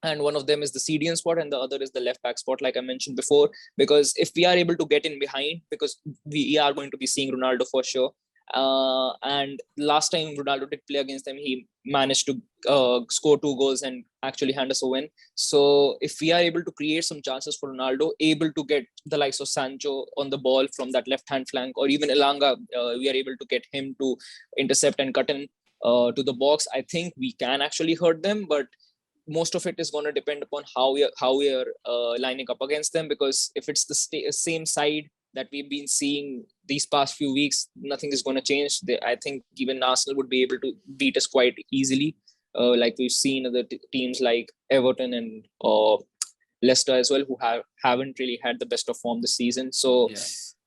Speaker 3: And one of them is the CDM spot and the other is the left back spot, like I mentioned before, because if we are able to get in behind, because we are going to be seeing Ronaldo for sure. And last time Ronaldo did play against them, he managed to score 2 goals and actually hand us a win. So if we are able to create some chances for Ronaldo, able to get the likes of Sancho on the ball from that left-hand flank, or even Elanga, we are able to get him to intercept and cut in to the box, I think we can actually hurt them. But most of it is going to depend upon how we are lining up against them, because if it's the same side that we've been seeing these past few weeks, nothing is going to change. I think even Arsenal would be able to beat us quite easily, like we've seen other teams like Everton and Leicester as well, who haven't really had the best of form this season. So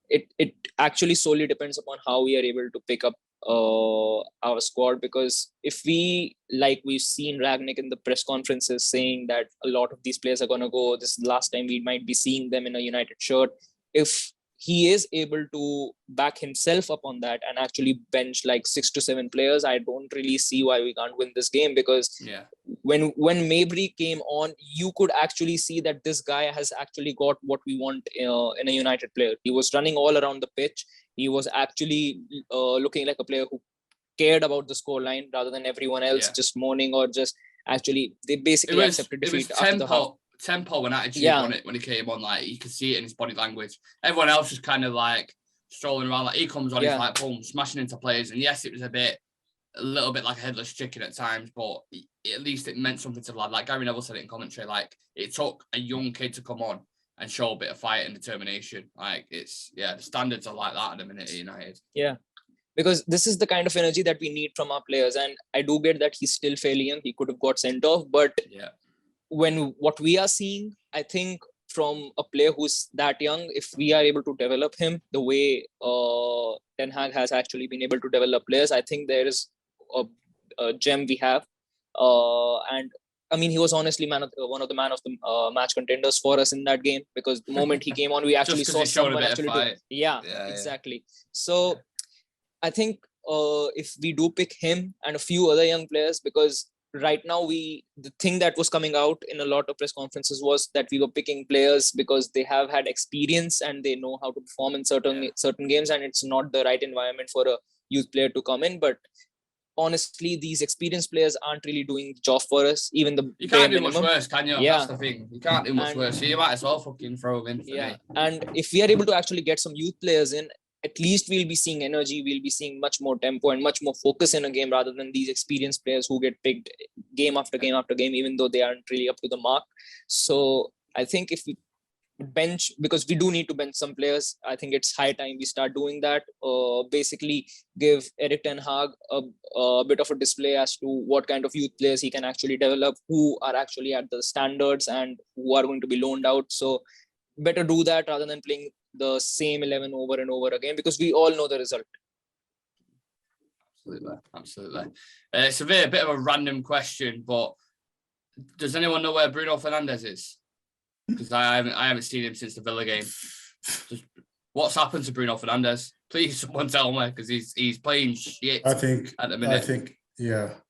Speaker 3: it actually solely depends upon how we are able to pick up our squad, because if we've seen Ragnick in the press conferences saying that a lot of these players are going to go, this is the last time we might be seeing them in a United shirt. If he is able to back himself up on that and actually bench like 6 to 7 players, I don't really see why we can't win this game, because when Mabry came on, you could actually see that this guy has actually got what we want in a United player. He was running all around the pitch. He was actually looking like a player who cared about the scoreline rather than everyone else just moaning or just actually, they basically accepted defeat after the half.
Speaker 1: Tempo and attitude on it when he came on, like you could see it in his body language. Everyone else was kind of like strolling around, like he comes on, he's like boom, smashing into players. And yes, it was a little bit like a headless chicken at times, but at least it meant something to the lad. Like Gary Neville said it in commentary, like it took a young kid to come on and show a bit of fight and determination. Like it's the standards are like that at the minute at United.
Speaker 3: Yeah. Because this is the kind of energy that we need from our players. And I do get that he's still fairly young. He could have got sent off, but when what we are seeing, I think from a player who's that young, if we are able to develop him the way Ten Hag has actually been able to develop players, I think there is a gem we have. And I mean, he was honestly one of the man of the match contenders for us in that game, because the moment he came on, we actually saw someone actually do. Exactly. So I think if we do pick him and a few other young players, because right now the thing that was coming out in a lot of press conferences was that we were picking players because they have had experience and they know how to perform in certain games, and it's not the right environment for a youth player to come in. But honestly, these experienced players aren't really doing the job for us. Even you
Speaker 1: can't do much worse, can you? That's the thing. You can't do much worse. So you might as well fucking throw them in for me.
Speaker 3: And if we are able to actually get some youth players in, at least we'll be seeing energy, we'll be seeing much more tempo and much more focus in a game, rather than these experienced players who get picked game after game after game, even though they aren't really up to the mark. So I think if we bench, because we do need to bench some players, I think it's high time we start doing that. Basically give Erik Ten Hag a bit of a display as to what kind of youth players he can actually develop, who are actually at the standards and who are going to be loaned out. So better do that rather than playing the same 11 over and over again, because we all know the result.
Speaker 1: Absolutely. Severe, a bit of a random question, but does anyone know where Bruno Fernandes is? Because I haven't seen him since the Villa game. What's happened to Bruno Fernandes? Please, someone tell me, because he's playing shit.
Speaker 4: I think
Speaker 1: at the minute.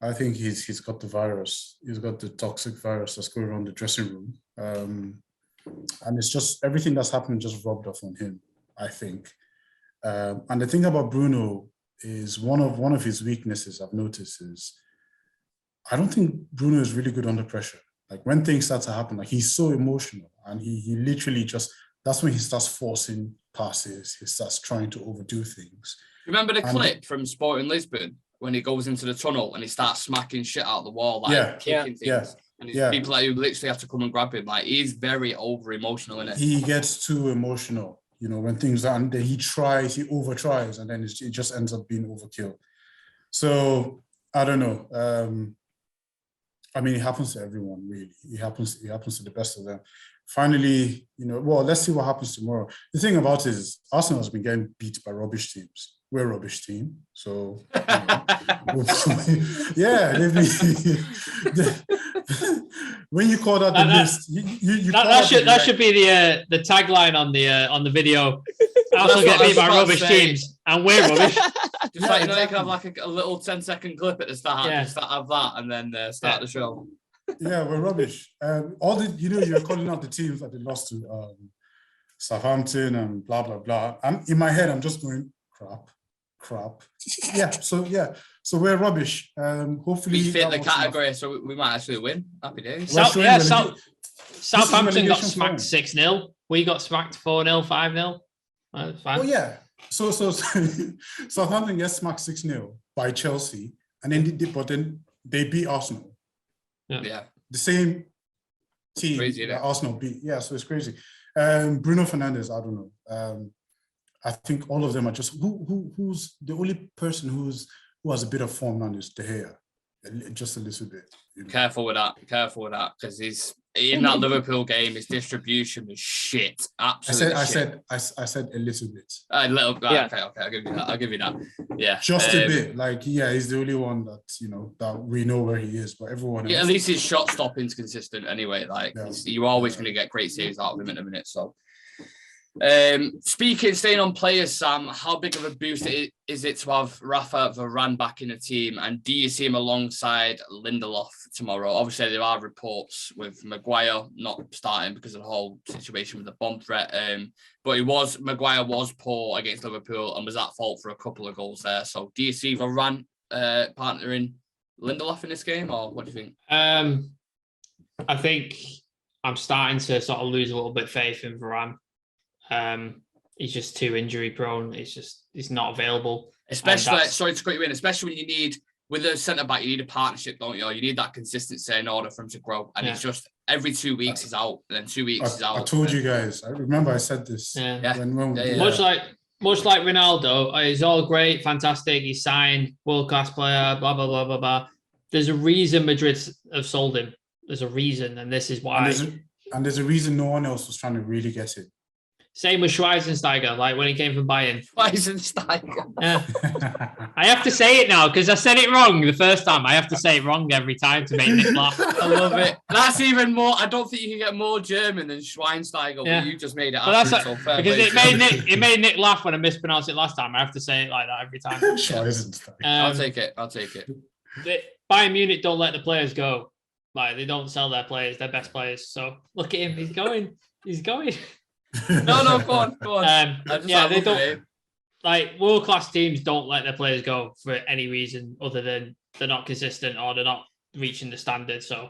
Speaker 4: I think he's got the virus. He's got the toxic virus that's going around the dressing room. And it's just everything that's happened just rubbed off on him, I think. And the thing about Bruno is one of his weaknesses I've noticed is I don't think Bruno is really good under pressure. Like when things start to happen, like he's so emotional and he literally just, that's when he starts forcing passes. He starts trying to overdo things.
Speaker 1: Remember the clip from Sporting Lisbon when he goes into the tunnel and he starts smacking shit out of the wall, like kicking things. And people who literally have to come and grab him. Like he's very over emotional in it.
Speaker 4: He gets too emotional, when things are, and then he over tries, and then it just ends up being overkill. So I don't know. I mean, it happens to everyone, really. It happens to the best of them. Finally, well, let's see what happens tomorrow. The thing about it is Arsenal has been getting beat by rubbish teams. We're a rubbish team. So, yeah, when you call out the list,
Speaker 2: that should be the tagline on the video. Arsenal get beat by rubbish teams, and we're rubbish.
Speaker 1: Just like, you can have like a little 10-second clip at the start, just have that, and then start the show.
Speaker 4: Yeah, we're rubbish. You're calling out the teams that they lost to Southampton and blah blah blah. And in my head, I'm just going crap. So we're rubbish. Hopefully,
Speaker 1: we fit the category, so we might actually win. Happy days.
Speaker 2: Southampton got smacked 6-0. We got smacked 4-0, 5-0.
Speaker 4: Oh yeah. So Southampton gets smacked 6-0 by Chelsea, and then they beat Arsenal.
Speaker 1: Yeah. The
Speaker 4: same team
Speaker 1: crazy,
Speaker 4: that Arsenal beat. Yeah, so it's crazy. Bruno Fernandes, I don't know. I think all of them are just who's the only person who has a bit of form now is De Gea, just a little bit.
Speaker 1: Careful with that, because he's in that Liverpool game. His distribution was shit. Absolutely.
Speaker 4: I said a little bit.
Speaker 1: A little bit.
Speaker 3: Yeah.
Speaker 1: Okay. I'll give you that. Yeah.
Speaker 4: Just a bit. He's the only one that that we know where he is, but everyone else.
Speaker 1: Yeah, at least his shot stopping's consistent anyway. You're always going to get great saves out of him in a minute. So. Staying on players, Sam, how big of a boost is it to have Rafa Varane back in the team, and do you see him alongside Lindelof tomorrow? Obviously, there are reports with Maguire not starting because of the whole situation with the bomb threat, but Maguire was poor against Liverpool and was at fault for a couple of goals there. So do you see Varane partnering Lindelof in this game, or what do you think?
Speaker 2: I think I'm starting to sort of lose a little bit faith in Varane. He's just too injury prone. He's not available.
Speaker 1: Especially, sorry to cut you in, especially when you need, with a centre back, you need a partnership, don't you? You need that consistency in order for him to grow. And it's just every 2 weeks he's out, and then 2 weeks he's out.
Speaker 4: I told you guys. I remember I said this.
Speaker 2: Much like Ronaldo, he's all great, fantastic. He's signed, world class player, blah blah blah blah blah. There's a reason Madrid have sold him. There's a reason, and this is why.
Speaker 4: And there's a reason no one else was trying to really get it.
Speaker 2: Same with Schweinsteiger, like when he came from Bayern.
Speaker 1: Schweinsteiger.
Speaker 2: Yeah. I have to say it now because I said it wrong the first time. I have to say it wrong every time to make Nick laugh.
Speaker 1: I love it. That's even more. I don't think you can get more German than Schweinsteiger. Yeah. But you just made it up. So fair
Speaker 2: because it made Nick laugh when I mispronounced it last time. I have to say it like that every time.
Speaker 1: I'll take it.
Speaker 2: Bayern Munich don't let the players go. Like they don't sell their players, their best players. So look at him. He's going.
Speaker 1: No, go on.
Speaker 2: They don't. Like world class teams don't let their players go for any reason other than they're not consistent or they're not reaching the standard. So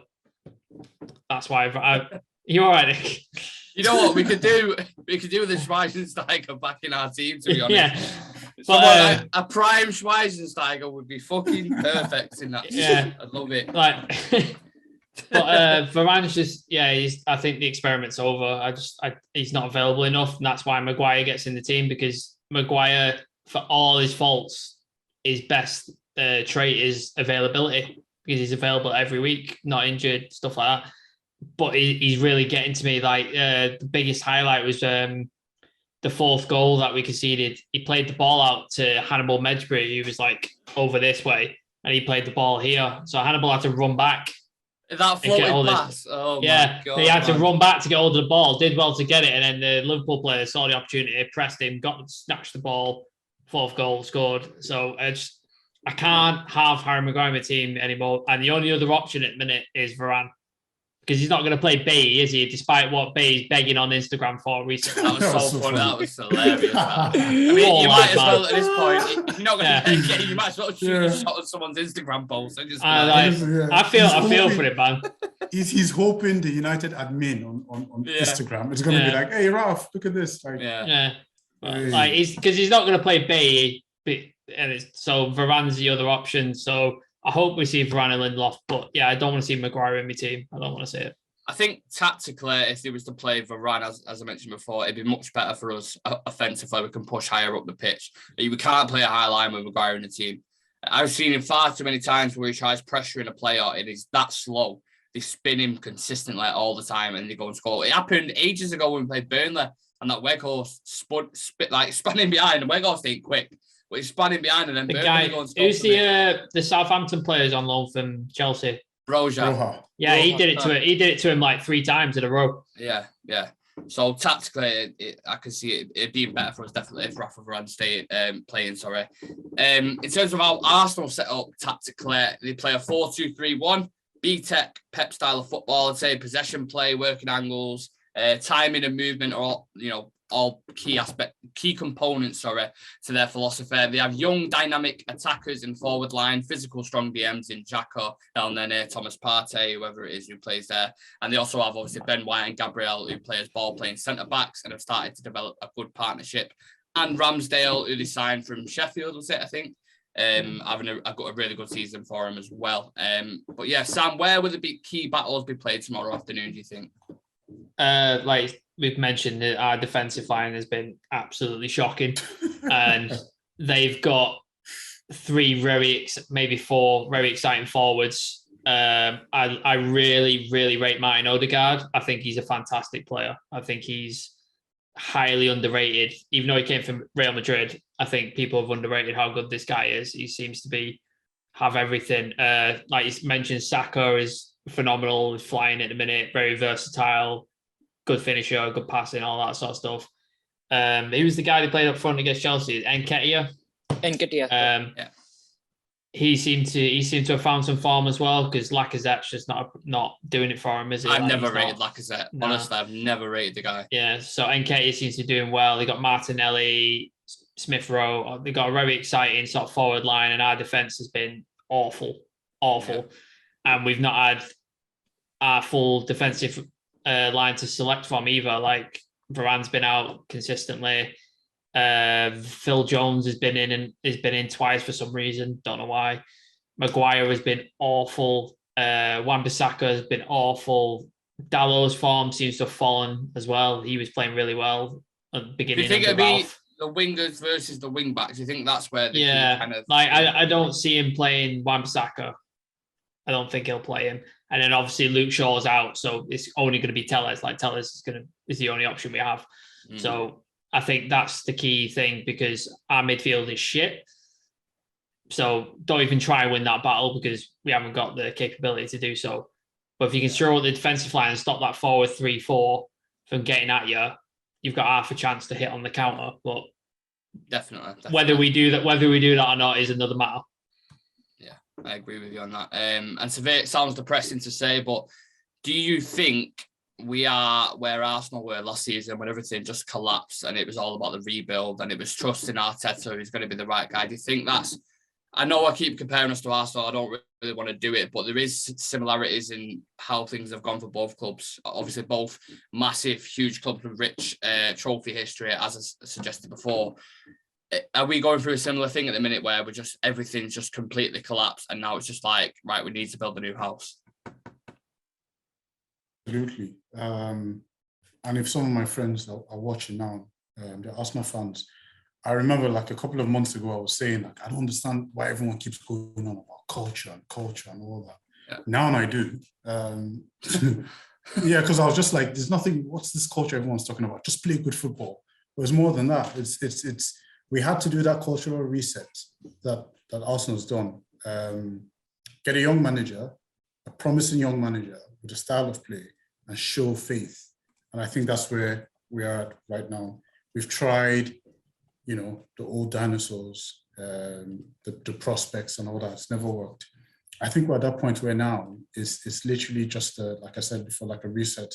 Speaker 2: that's why you're all right, Nick.
Speaker 1: You know what we could do? We could do with the Schweinsteiger back in our team. To be honest,
Speaker 2: yeah.
Speaker 1: But a prime Schweinsteiger would be fucking perfect in that.
Speaker 2: Yeah,
Speaker 1: I'd love it.
Speaker 2: But Varane's just, I think the experiment's over. He's not available enough, and that's why Maguire gets in the team, because Maguire, for all his faults, his best trait is availability, because he's available every week, not injured, stuff like that. But he's really getting to me. Like the biggest highlight was the fourth goal that we conceded. He played the ball out to Hannibal Medjbri, who was like over this way, and he played the ball here. So Hannibal had to run back.
Speaker 1: That floating pass. Oh my God.
Speaker 2: He had to run back to get hold of the ball, did well to get it, and then the Liverpool player saw the opportunity, pressed him, snatched the ball, fourth goal, scored. So I can't have Harry Maguire in my team anymore. And the only other option at the minute is Varane, because he's not going to play Bailly, is he? Despite what Bailly's begging on Instagram for recently.
Speaker 1: That was so funny. That was hilarious. I mean, you might as well at this point. If you're not going to take it, you might as well shoot a shot at someone's Instagram post and just.
Speaker 2: I feel for it, man.
Speaker 4: He's hoping the United admin on Instagram is going to be like, "Hey, Ralph, look at this!" Like,
Speaker 2: because he's not going to play Bailly, so Varane's the other option. So. I hope we see Varane and Lindelof, but I don't want to see Maguire in my team. I don't want to see it.
Speaker 1: I think tactically, if he was to play Varane, as I mentioned before, it'd be much better for us offensively. We can push higher up the pitch. We can't play a high line with Maguire in the team. I've seen him far too many times where he tries pressuring a player and he's that slow. They spin him consistently all the time and they go and score. It happened ages ago when we played Burnley and that Weghorst spun him behind. And Weghorst ain't quick, but he's spanning behind and then Burnley go and score.
Speaker 2: Who's the Southampton players on loan from Chelsea?
Speaker 1: Broja.
Speaker 2: Yeah, he did it to it. He did it to him like 3 times in a row.
Speaker 1: Yeah. So tactically, I can see it being better for us definitely if Rafa Varane playing. In terms of how Arsenal set up tactically, they play a 4-2-3-1, B-Tech Pep style of football. I'd say possession play, working angles, timing and movement are all key components to their philosophy. They have young, dynamic attackers in forward line, physical, strong DMs in Xhaka, and then Thomas Partey, whoever it is who plays there. And they also have obviously Ben White and Gabriel, who play as ball-playing centre-backs and have started to develop a good partnership. And Ramsdale, who they signed from Sheffield, was it, I think? Having a really good season for him as well. But yeah, Sam, where will the key battles be played tomorrow afternoon, do you think?
Speaker 2: Like we've mentioned, our defensive line has been absolutely shocking, and they've got 3 maybe 4 very exciting forwards. I really rate Martin Odegaard. I think he's a fantastic player. I think he's highly underrated, even though he came from Real Madrid. I think people have underrated how good this guy is. He seems to have everything. Like you mentioned, Saka is phenomenal, is flying at the minute, very versatile, good finisher, good passing, all that sort of stuff. He was the guy that played up front against Chelsea, Nketiah.
Speaker 3: Yeah.
Speaker 2: He seemed to have found some form as well, because Lacazette's just not doing it for him, is it?
Speaker 1: I've never rated Lacazette. No. Honestly, I've never rated the guy.
Speaker 2: Yeah, so Nketiah seems to be doing well. They got Martinelli, Smith Rowe. They got a very exciting sort of forward line, and our defense has been awful. Yeah. And we've not had our full defensive line to select from either. Like Varane's been out consistently. Phil Jones has been in twice for some reason. Don't know why. Maguire has been awful. Wan-Bissaka has been awful. Dallow's form seems to have fallen as well. He was playing really well at the beginning.
Speaker 1: Do you think it'd be the wingers versus the wing backs? Do you think that's where the kind of
Speaker 2: I don't see him playing Wan-Bissaka. I don't think he'll play him. And then obviously Luke Shaw's out, so it's only going to be Telles. Like Telles is the only option we have. Mm. So I think that's the key thing, because our midfield is shit. So don't even try and win that battle, because we haven't got the capability to do so. But if you can throw the defensive line and stop that forward 3-4 from getting at you, you've got half a chance to hit on the counter. But
Speaker 1: definitely.
Speaker 2: whether we do that or not is another matter.
Speaker 1: Yeah, I agree with you on that. And Civir, it sounds depressing to say, but do you think we are where Arsenal were last season, when everything just collapsed and it was all about the rebuild and it was trusting Arteta who's going to be the right guy? Do you think that's... I know I keep comparing us to Arsenal. I don't really want to do it, but there is similarities in how things have gone for both clubs. Obviously, both massive, huge clubs with rich trophy history, as I suggested before. Are we going through a similar thing at the minute where everything's just completely collapsed and now it's just like, right, we need to build a new house?
Speaker 4: Absolutely. And if some of my friends are watching now, they're Arsenal fans, I remember like a couple of months ago, I was saying, like, I don't understand why everyone keeps going on about culture and all that. Yeah. Now I do. Yeah, because I was just like, there's nothing, what's this culture everyone's talking about? Just play good football. It was more than that. It's we had to do that cultural reset that Arsenal's done. Get a young manager, a promising young manager with a style of play, and show faith. And I think that's where we are at right now. We've tried, the old dinosaurs, the prospects and all that. It's never worked. I think we're at that point where now it's literally just, like I said before, like a reset,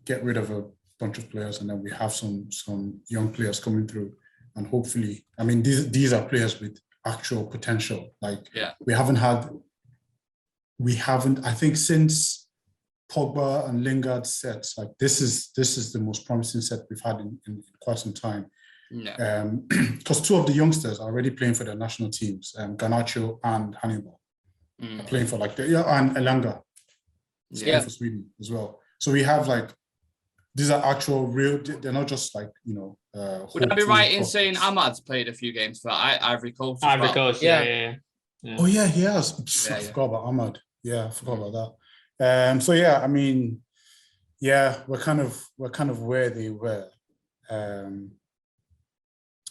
Speaker 4: get rid of a bunch of players, and then we have some young players coming through. And hopefully, I mean, these are players with actual potential. Like, yeah. we haven't, I think since Pogba and Lingard sets, like this is the most promising set we've had in quite some time. No. Because 2 of the youngsters are already playing for their national teams, Garnacho and Hannibal are playing for and Elanga for Sweden as well. So we have like, these are actual real, they're not just like,
Speaker 1: would I be right in saying Ahmad's played a few games for Ivory Coast?
Speaker 2: Ivory Coast, yeah. Yeah.
Speaker 4: Oh yeah, he has. I forgot about Ahmad. Yeah, I forgot about that. So yeah, I mean, yeah, we're kind of where they were.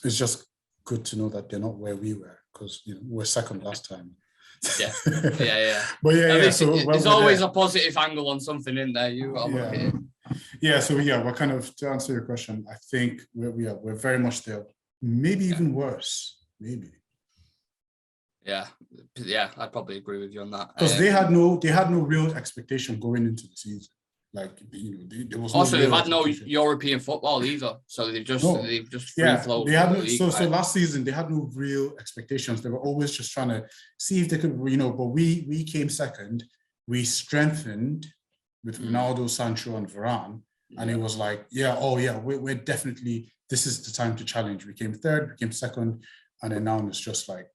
Speaker 4: It's just good to know that they're not where we were, because we're second last time.
Speaker 1: Yeah.
Speaker 4: But yeah. So
Speaker 1: there's always a positive angle on something in there. You got to look at it.
Speaker 4: Yeah. So yeah, we're kind of, to answer your question, I think we're very much there. Maybe even worse. Maybe.
Speaker 1: Yeah, I'd probably agree with you on that.
Speaker 4: Because they had no real expectation going into the season. Like, there was
Speaker 1: also, they've had no
Speaker 4: expectation.
Speaker 1: European football either, so they've just free flowed.
Speaker 4: They had so last season they had no real expectations. They were always just trying to see if they could, but we came second. We strengthened with Ronaldo, Sancho, and Varane, and it was like, we're definitely, this is the time to challenge. We came third, we came second, and then now it's just like,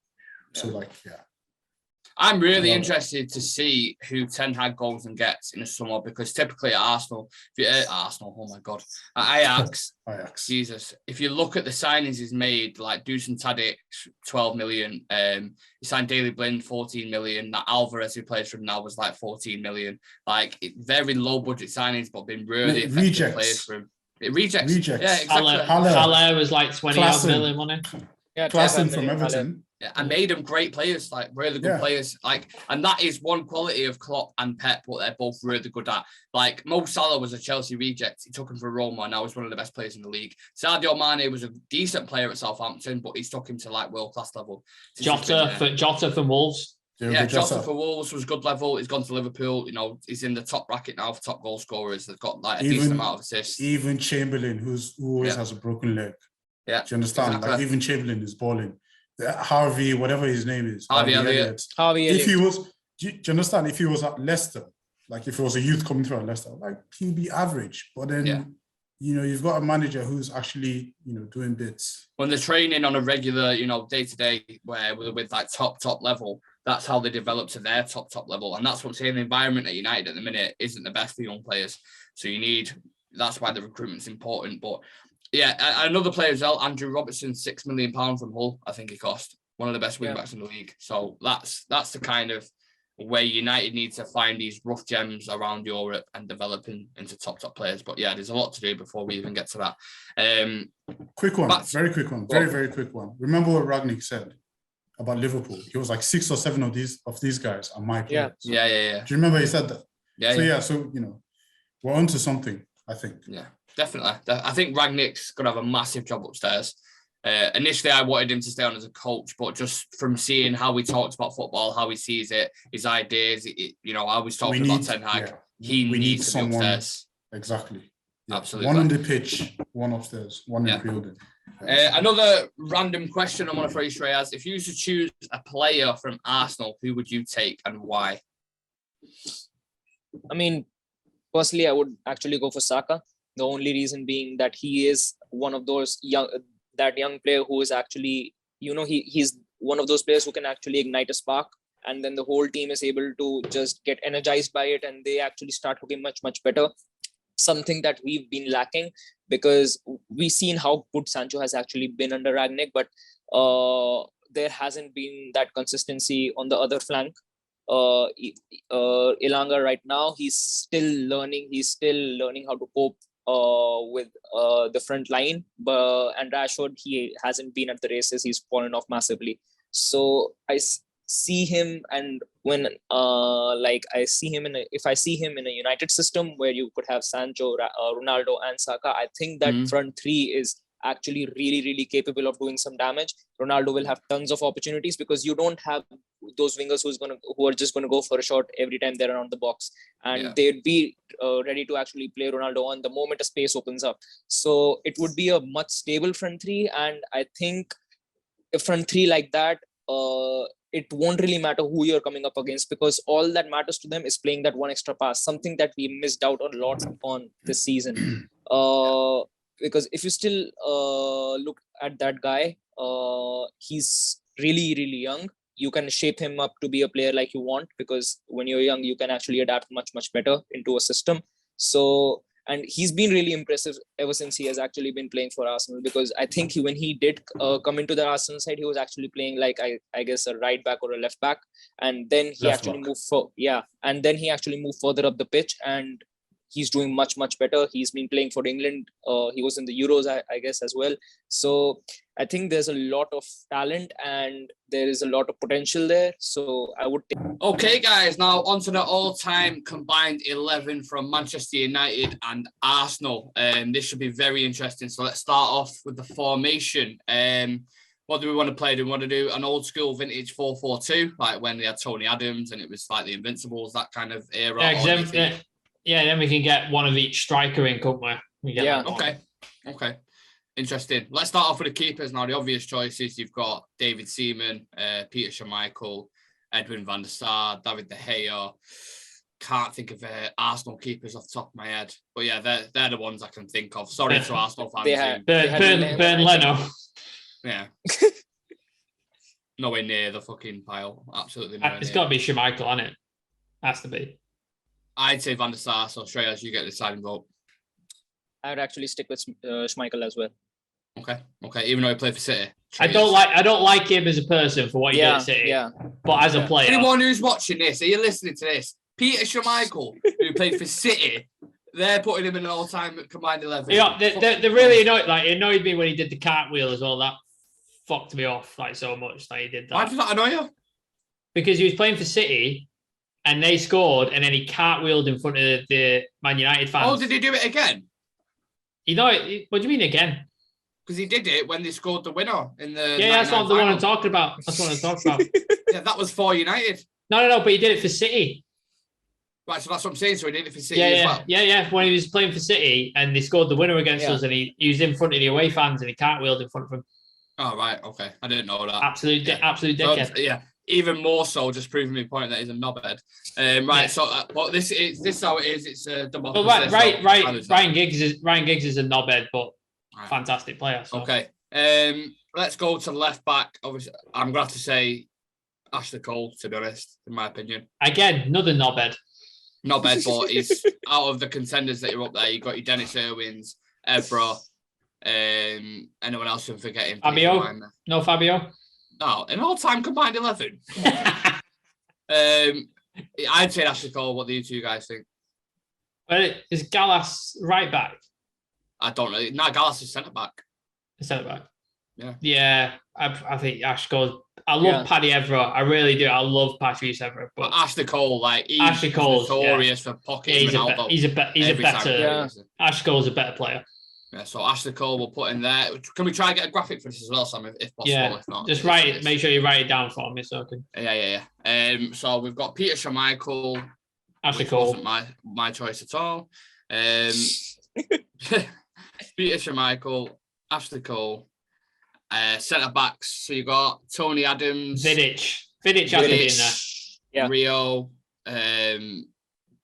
Speaker 1: I'm really interested to see who Ten Hag goes and gets in the summer, because typically at Arsenal, oh my God, at Ajax, Jesus, if you look at the signings he's made, like Dusan Tadic, 12 million, he signed Daley Blind, 14 million, that Alvarez who plays for him now was like 14 million, like very low budget signings, but been really effective players for him. Rejects. Yeah, exactly.
Speaker 2: Haller was like 20 million money.
Speaker 3: Yeah,
Speaker 4: Klassen from Everton.
Speaker 1: Yeah, and made them great players, like really good players. Like, and that is one quality of Klopp and Pep, what they're both really good at. Like, Mo Salah was a Chelsea reject. He took him for Roma, and now he's one of the best players in the league. Sadio Mane was a decent player at Southampton, but he's took him to like world-class level.
Speaker 2: Jota from Wolves.
Speaker 1: Yeah, Jota for Wolves was good level. He's gone to Liverpool. He's in the top bracket now for top goal scorers. They've got like a decent amount of assists.
Speaker 4: Even Chamberlain, who always has a broken leg.
Speaker 1: Yeah,
Speaker 4: do you understand? Exactly. Like, even Chamberlain is balling. Harvey, whatever his name is,
Speaker 1: Harvey Elliott.
Speaker 4: If he was, do you understand? If he was at Leicester, like if it was a youth coming through at Leicester, like he'd be average. But then, you've got a manager who's actually, doing bits.
Speaker 1: When they're training on a regular, day to day, where with like top level, that's how they develop to their top level, and that's what I'm saying. The environment at United at the minute isn't the best for young players, so that's why the recruitment's important. But yeah, another player as well, Andrew Robertson, £6 million from Hull, I think he cost, one of the best wing backs in the league. So that's the kind of way United need to find these rough gems around Europe and developing into top players. But yeah, there's a lot to do before we even get to that.
Speaker 4: Quick one, very quick one, very quick one. Remember what Ragnick said about Liverpool? He was like 6 or 7 of these guys are my players.
Speaker 1: Yeah.
Speaker 4: Do you remember he said that?
Speaker 1: Yeah.
Speaker 4: So we're onto something, I think.
Speaker 1: Yeah. Definitely. I think Ragnick's going to have a massive job upstairs. Initially, I wanted him to stay on as a coach, but just from seeing how he talks about football, how he sees it, his ideas, I was talking about Ten Hag. He needs to be upstairs.
Speaker 4: Exactly. Yeah.
Speaker 1: Absolutely.
Speaker 4: One on the pitch, one upstairs, one in the building.
Speaker 1: Another random question I want to throw you, Shreyas. If you were to choose a player from Arsenal, who would you take and why?
Speaker 3: I mean, personally, I would actually go for Saka. The only reason being that he is one of those young player who is actually, he's one of those players who can actually ignite a spark, and then the whole team is able to just get energized by it, and they actually start looking much, much better. Something that we've been lacking, because we've seen how good Sancho has actually been under Ragnick, but there hasn't been that consistency on the other flank. Ilanga right now, he's still learning how to cope with the front line, and Rashford, he hasn't been at the races. He's fallen off massively. So I see him, and when I see him if I see him in a United system where you could have Sancho, Ronaldo, and Saka, I think that front three is actually really, really capable of doing some damage. Ronaldo will have tons of opportunities, because you don't have those wingers who are just going to go for a shot every time they're around the box, and they'd be ready to actually play Ronaldo on the moment a space opens up. So it would be a much stable front three, and I think a front three like that, it won't really matter who you're coming up against, because all that matters to them is playing that one extra pass, something that we missed out a lot on this season. Because if you still look at that guy, he's really, really young. You can shape him up to be a player like you want, because when you're young, you can actually adapt much, much better into a system. So and he's been really impressive ever since he has actually been playing for Arsenal, because I think when he did come into the Arsenal side, he was actually playing like I guess a right back or a left back, and then he
Speaker 4: Left
Speaker 3: actually
Speaker 4: back.
Speaker 3: and then he actually moved further up the pitch, and he's doing much better. He's been playing for England. He was in the Euros, I guess, as well. So I think there's a lot of talent and there is a lot of potential there. So I would take.
Speaker 1: Okay, guys, now on to the all-time combined 11 from Manchester United and Arsenal. This should be very interesting. So let's start off with the formation. What do we want to play? Do we want to do an old school vintage 4-4-2, like when they had Tony Adams and it was like the Invincibles, that kind of era?
Speaker 2: Then we can get one of each striker in, couldn't we?
Speaker 1: Okay. Interesting. Let's start off with the keepers now. The obvious choices, you've got David Seaman, Peter Schmeichel, Edwin van der Sar, David De Gea. Can't think of Arsenal keepers off the top of my head. But yeah, they're the ones I can think of. Sorry to Arsenal fans.
Speaker 2: Bernd Leno.
Speaker 1: Yeah. Nowhere near the fucking pile. Absolutely nowhere
Speaker 2: It's
Speaker 1: near.
Speaker 2: got to be Schmeichel, hasn't it? Has to be.
Speaker 1: I'd say Van der Sar, so Shreyas, you get the deciding vote.
Speaker 3: I would actually stick with Schmeichel as well.
Speaker 1: Okay. Even though he played for City.
Speaker 2: I don't like him as a person for what he did at City.
Speaker 3: Yeah.
Speaker 2: But as a player.
Speaker 1: Anyone who's watching this, are you listening to this? Peter Schmeichel, who played for City, they're putting him in an all-time combined 11.
Speaker 2: Yeah, they really annoyed. Like, it annoyed me when he did the cartwheel as well. That fucked me off like so much that he did that.
Speaker 1: Why did that annoy you?
Speaker 2: Because he was playing for City, and they scored, and then he cartwheeled in front of the Man United fans.
Speaker 1: Oh, did he do it again?
Speaker 2: You know, what do you mean again?
Speaker 1: Because he did it when they scored the winner in the.
Speaker 2: Yeah, that's what the one I'm talking about.
Speaker 1: Yeah, that was for United.
Speaker 2: No, but he did it for City.
Speaker 1: Right, so that's what I'm saying. So he did it for City as well.
Speaker 2: Yeah. When he was playing for City and they scored the winner against us, and he was in front of the away fans and he cartwheeled in front of them.
Speaker 1: Oh, right. Okay. I didn't know that.
Speaker 2: Absolute dickhead.
Speaker 1: So, even more so, just proving my point that he's a knobhead. Right. So, but this is how it is. It's a democracy.
Speaker 2: Right. Ryan Giggs is a knobhead, but fantastic player. So.
Speaker 1: Okay. Let's go to the left back. Obviously, I'm going to have to say Ashley Cole, to be honest, in my opinion.
Speaker 2: Again, another knobhead.
Speaker 1: Not bad, but he's out of the contenders that you're up there. You've got your Dennis Irwins, Evra, anyone else I'm forgetting?
Speaker 2: Fabio? No, Fabio?
Speaker 1: No, an all-time combined 11. I'd say Ashley Cole. What do you two guys think?
Speaker 2: Well, is Gallas right back?
Speaker 1: I don't know. No, Gallas is centre-back.
Speaker 2: Centre back.
Speaker 1: Yeah,
Speaker 2: I think Ash Cole. I love Paddy Evra. I really do. I love Patrice Evra. But
Speaker 1: Ashley Cole, like
Speaker 2: Ashley Cole's
Speaker 1: notorious for pocketing Ronaldo.
Speaker 2: He's a better. Ash Cole's a better player.
Speaker 1: Yeah, so Ashley Cole will put in there. Can we try and get a graphic for this as well, Sam, if possible?
Speaker 2: Yeah,
Speaker 1: if not,
Speaker 2: just write it. Make sure you write it down for me so I can.
Speaker 1: Yeah. So we've got Peter Schmeichel.
Speaker 2: Ashley Cole
Speaker 1: wasn't my choice at all. Peter Schmeichel, Ashley Cole. Centre backs. So you got Tony Adams,
Speaker 2: Vidic has to be in there.
Speaker 3: Yeah.
Speaker 1: Rio,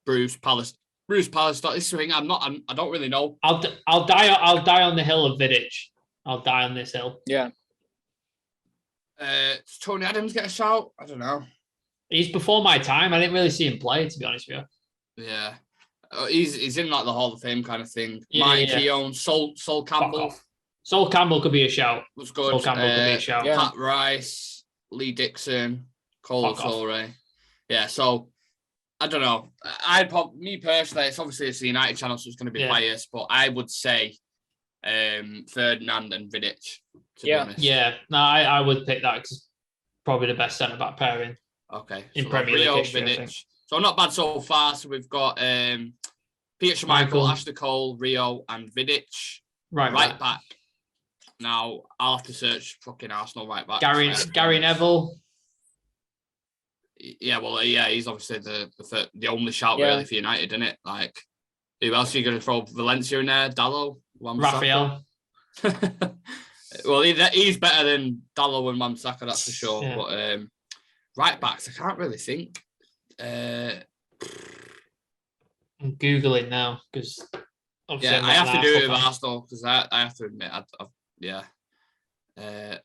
Speaker 1: Bruce Pallister. This thing I don't really know.
Speaker 2: I'll die on the hill of Vidic. I'll die on this hill.
Speaker 3: Yeah.
Speaker 1: Does Tony Adams get a shout? I don't know.
Speaker 2: He's before my time. I didn't really see him play, to be honest with you.
Speaker 1: Yeah. He's in like the Hall of Fame kind of thing.
Speaker 2: Yeah,
Speaker 1: Mike Keown, Sol Campbell.
Speaker 2: Sol Campbell could be a shout.
Speaker 1: Was good.
Speaker 2: Sol Campbell could be a shout.
Speaker 1: Pat Rice, Lee Dixon, Cole Torre. Yeah, so I don't know. Me personally, it's the United channel, so it's going to be biased, but I would say Ferdinand and Vidic, to be honest.
Speaker 2: Yeah, no, I would pick that because probably the best centre-back pairing.
Speaker 1: Okay.
Speaker 2: In Premier League history,
Speaker 1: Vidic. So not bad so far. So we've got Peter Schmeichel, Ashley Cole, Rio, and Vidic. Right back. Now, I'll have to search fucking Arsenal right back.
Speaker 2: Gary Neville.
Speaker 1: Yeah, well, he's obviously the only shout really for United, isn't it? Like, who else are you going to throw? Valencia in there? Dallo?
Speaker 2: Raphael.
Speaker 1: Well, he's better than Dallo and Wan-Bissaka, that's for sure. Yeah. But right backs, I can't really think.
Speaker 2: I'm Googling now because
Speaker 1: obviously I have to do it with Arsenal because I have to admit,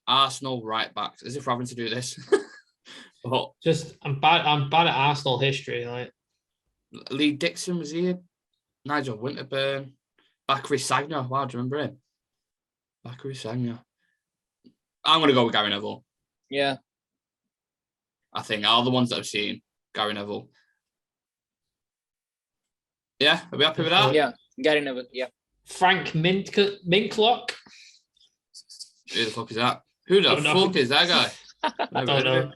Speaker 1: Arsenal right backs. As if we're having to do this. But
Speaker 2: I'm bad at Arsenal history. Like
Speaker 1: Lee Dixon, was he Nigel Winterburn, Bakary Sagna. Wow, do you remember him? Bakary Sagna. I'm going to go with Gary Neville.
Speaker 3: Yeah.
Speaker 1: I think all the ones that I've seen, Gary Neville. Yeah, are we happy with that?
Speaker 3: Yeah, Gary Neville. Yeah.
Speaker 2: Frank Minklock.
Speaker 1: Who the fuck is that? Who the fuck is that guy?
Speaker 2: I don't know.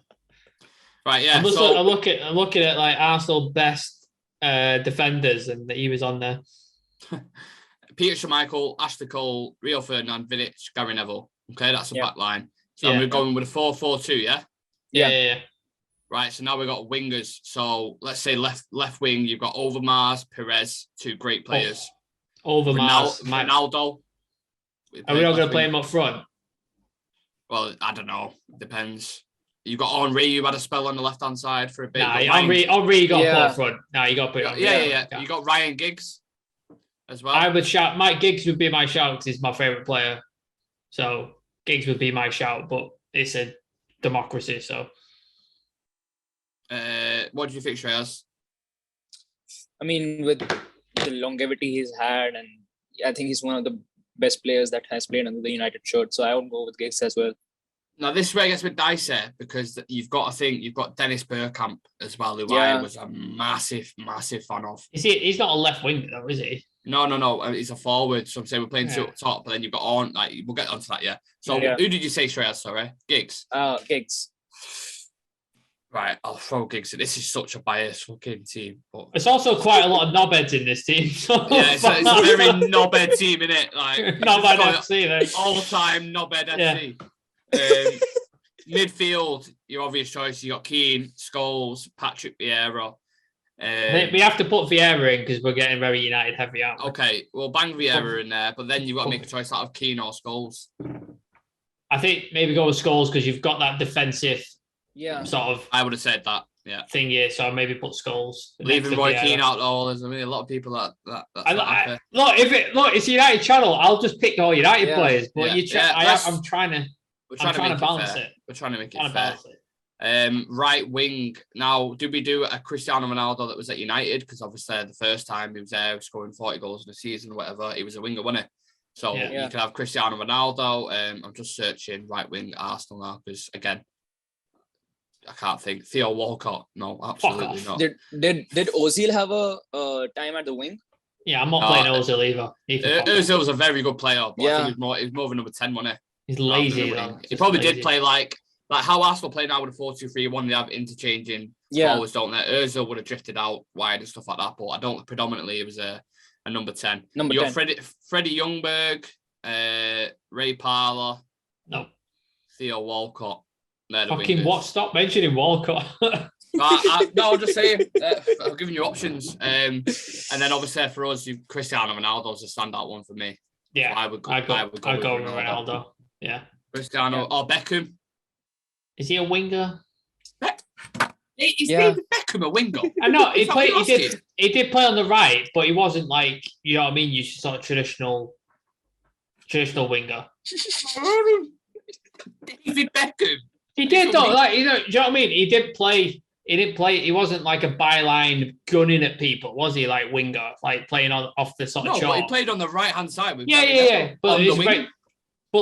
Speaker 1: Right, yeah.
Speaker 2: I'm looking at like Arsenal best defenders, and he was on there.
Speaker 1: Peter Schmeichel, Ashley Cole, Rio Ferdinand, Vidic, Gary Neville. Okay, that's the back line. So we're going with a 4-4-2, yeah?
Speaker 2: Yeah.
Speaker 1: Right, so now we've got wingers. So let's say left wing, you've got Overmars, Perez, two great players.
Speaker 2: Overmars.
Speaker 1: Ronaldo.
Speaker 2: Are we not going to play him up front?
Speaker 1: Well, I don't know. Depends. You've got Henry, you had a spell on the left-hand side for a bit.
Speaker 2: Nah, Henry you got to put up front. Nah, you got to put it on.
Speaker 1: Yeah. You got Ryan Giggs as well.
Speaker 2: I would shout, Mike Giggs would be my shout because he's my favourite player. So Giggs would be my shout, but it's a democracy, so.
Speaker 1: What do you think, Shreyas?
Speaker 3: I mean, with the longevity he's had, and I think he's one of the best players that has played under the United shirt. So I would go with Giggs as well.
Speaker 1: Now, this is where it gets a bit dicey because you've got to think you've got Dennis Bergkamp as well, who I was a massive, massive fan of.
Speaker 2: He's not a left winger though, is he?
Speaker 1: No. He's a forward. So I'm saying we're playing two up top, but then you've got on. Like we'll get onto that, yeah. So who did you say, Shreyas? Sorry, Giggs.
Speaker 3: Giggs.
Speaker 1: Right, I'll throw Giggs. This is such a biased fucking team. But
Speaker 2: it's also quite a lot of knobheads in this team. So
Speaker 1: yeah, it's a very knobhead team, isn't it? Like
Speaker 2: knobhead FC,
Speaker 1: all-time knobhead FC. Midfield, your obvious choice. You got Keane, Scholes, Patrick Vieira.
Speaker 2: We have to put Vieira in because we're getting very United heavy out.
Speaker 1: Okay, well, bang Vieira in there, but then you've got to make a choice out of Keane or Scholes.
Speaker 2: I think maybe go with Scholes because you've got that defensive.
Speaker 3: Yeah,
Speaker 2: sort of.
Speaker 1: I would have said that. Yeah.
Speaker 2: Thing here, so maybe put Scholes.
Speaker 1: Leaving Roy Keane out though. There's a lot of people that.
Speaker 2: Look, it's a United channel. I'll just pick all United players. But I'm trying to balance it.
Speaker 1: We're trying to make it fair. Right wing. Now, did we do a Cristiano Ronaldo that was at United? Because obviously the first time he was there, scoring 40 goals in a season, or whatever. He was a winger, wasn't he? So you could have Cristiano Ronaldo. I'm just searching right wing Arsenal now because again. I can't think. Theo Walcott. No, absolutely not.
Speaker 3: Did Ozil have a time at the wing?
Speaker 2: Yeah, I'm not playing Ozil either.
Speaker 1: Ozil was a very good player, but I think he was more of a number 10, wasn't he?
Speaker 2: He's lazy.
Speaker 1: He probably did play like how Arsenal play now with a 4-2-3-1. They have interchanging forwards, don't they? Ozil would have drifted out wide and stuff like that, but I don't. Predominantly, it was a number 10.
Speaker 3: Number 10.
Speaker 1: Freddie Ljungberg, Ray Parlour.
Speaker 2: No.
Speaker 1: Theo Walcott.
Speaker 2: Fucking what? Stop mentioning Walcott.
Speaker 1: No, I'm just saying. I'm giving you options. And then obviously for us, Cristiano Ronaldo's a standout one for me.
Speaker 2: Yeah,
Speaker 1: so I would go with
Speaker 2: Ronaldo. Yeah,
Speaker 1: Cristiano or Beckham.
Speaker 2: Is he a winger?
Speaker 1: Is David Beckham a winger?
Speaker 2: I know he did play on the right, but he wasn't like you know what I mean. You sort of traditional winger.
Speaker 1: David Beckham.
Speaker 2: He did though, like do you know what I mean? He didn't play. He wasn't like a byline gunning at people, was he? Like winger, like playing off the sort of chalk.
Speaker 1: No, he played on the right hand side. With
Speaker 2: yeah. But